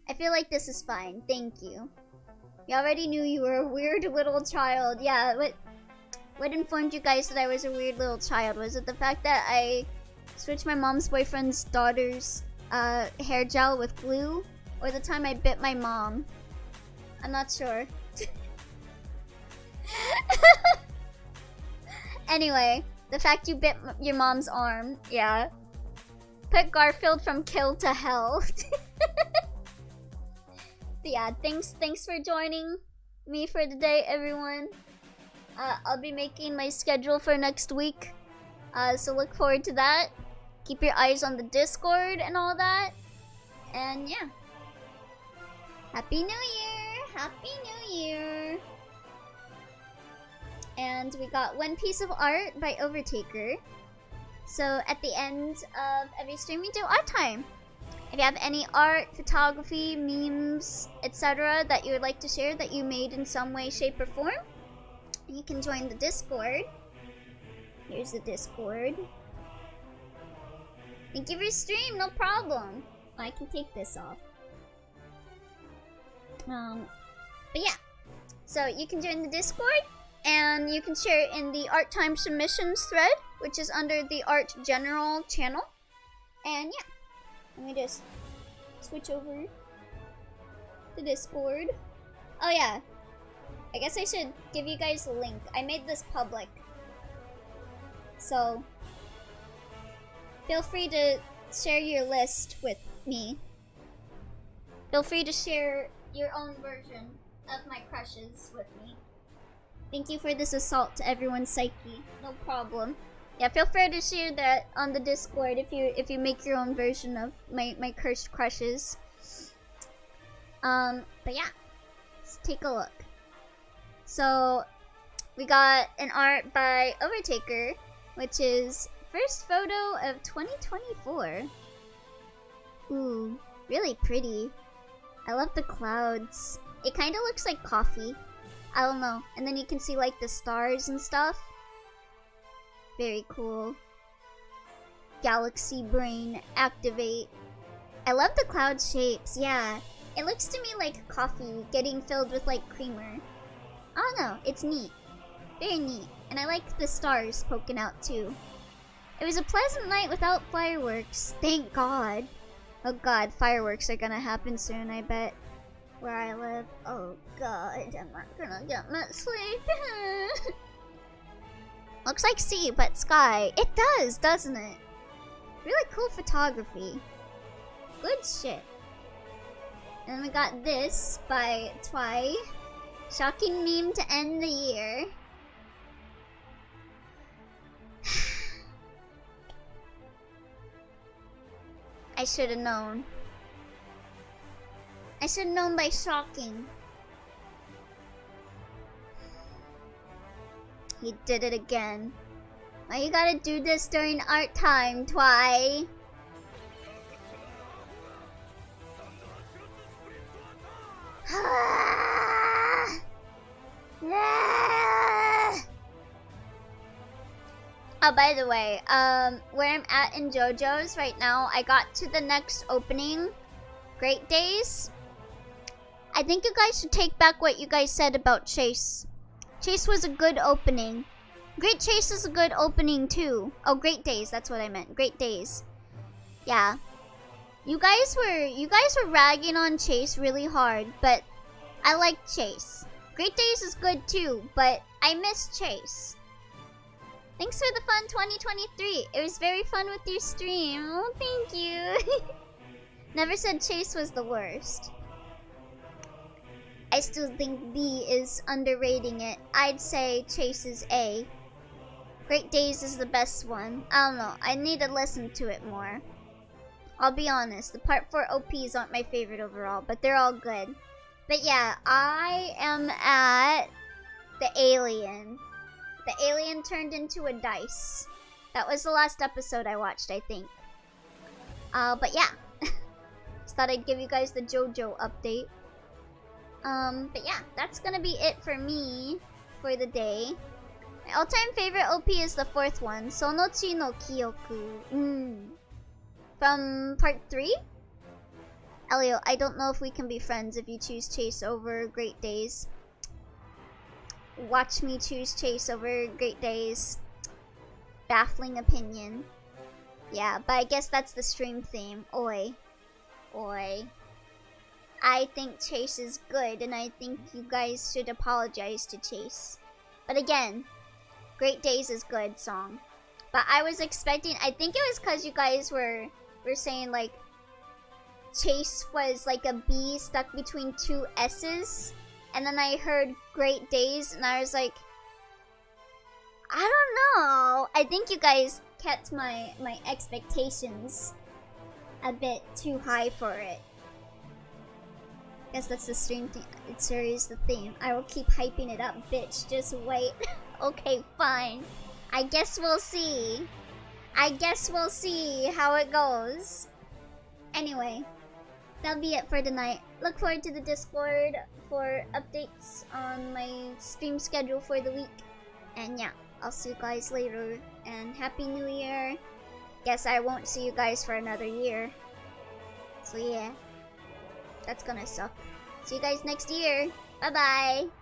I feel like this is fine. Thank you. You already knew you were a weird little child. Yeah, what informed you guys that I was a weird little child? Was it the fact that I switched my mom's boyfriend's daughter's hair gel with glue? Or the time I bit my mom? I'm not sure. Anyway, the fact you bit your mom's arm. Yeah. Put Garfield from Kill to Hell. But yeah, thanks for joining me for the day, everyone. I'll be making my schedule for next week. So look forward to that. Keep your eyes on the Discord and all that. And yeah. Happy New Year! Happy New Year! And we got one piece of art by Overtaker. So at the end of every stream, we do art time. If you have any art, photography, memes, etc. that you would like to share that you made in some way, shape, or form, you can join the Discord. Here's the Discord. Thank you for your stream, no problem. I can take this off. But yeah. So you can join the Discord, and you can share it in the Art Time Submissions thread, which is under the Art General channel. And yeah. Let me just switch over to Discord. Oh yeah. I guess I should give you guys a link. I made this public. So feel free to share your list with me. Feel free to share your own version of my crushes with me. Thank you for this assault to everyone's psyche. No problem. Yeah, feel free to share that on the Discord if you make your own version of my cursed crushes. But yeah, let's take a look. So we got an art by Overtaker, which is first photo of 2024. Ooh, really pretty. I love the clouds. It kind of looks like coffee. I don't know. And then you can see like the stars and stuff. Very cool. Galaxy brain activate. I love the cloud shapes, yeah. It looks to me like coffee getting filled with like creamer. I don't know, it's neat. Very neat. And I like the stars poking out too. It was a pleasant night without fireworks. Thank God. Oh God, fireworks are gonna happen soon, I bet. Where I live. Oh God, I'm not gonna get much sleep. Looks like sea, but sky. It does, doesn't it? Really cool photography. Good shit. And we got this by Twy. Shocking meme to end the year. I should have known. I should have known by shocking. He did it again. Why you gotta do this during art time, Twy? Oh, by the way, where I'm at in JoJo's right now, I got to the next opening, Great Days. I think you guys should take back what you guys said about Chase. Chase was a good opening. Great Chase is a good opening too. Oh, Great Days, that's what I meant. Great Days. Yeah. You guys were ragging on Chase really hard, but I like Chase. Great Days is good too, but I miss Chase. Thanks for the fun 2023. It was very fun with your stream. Oh, thank you. Never said Chase was the worst. I still think B is underrating it. I'd say Chase is A. Great Days is the best one. I don't know. I need to listen to it more. I'll be honest. The Part 4 OPs aren't my favorite overall, but they're all good. But yeah, I am at the alien. The alien turned into a dice. That was the last episode I watched, I think. But yeah. Just thought I'd give you guys the JoJo update. But yeah, that's gonna be it for me for the day. My all-time favorite OP is the fourth one, Sonochi no Kyoku. From part 3? Elio, I don't know if we can be friends if you choose Chase over Great Days. Watch me choose Chase over Great Days. Baffling opinion. Yeah, but I guess that's the stream theme. Oi. Oi. I think Chase is good, and I think you guys should apologize to Chase. But again, Great Days is good song. But I was expecting, I think it was because you guys were saying like Chase was like a B stuck between two S's. And then I heard Great Days, and I was like, I don't know. I think you guys kept my expectations a bit too high for it. Guess that's the stream thing. It's serious the theme. I will keep hyping it up, bitch. Just wait. Okay, fine. I guess we'll see. I guess we'll see how it goes. Anyway, that'll be it for tonight. Look forward to the Discord for updates on my stream schedule for the week. And yeah, I'll see you guys later. And Happy New Year. Guess I won't see you guys for another year. So yeah, that's gonna suck. See you guys next year. Bye bye.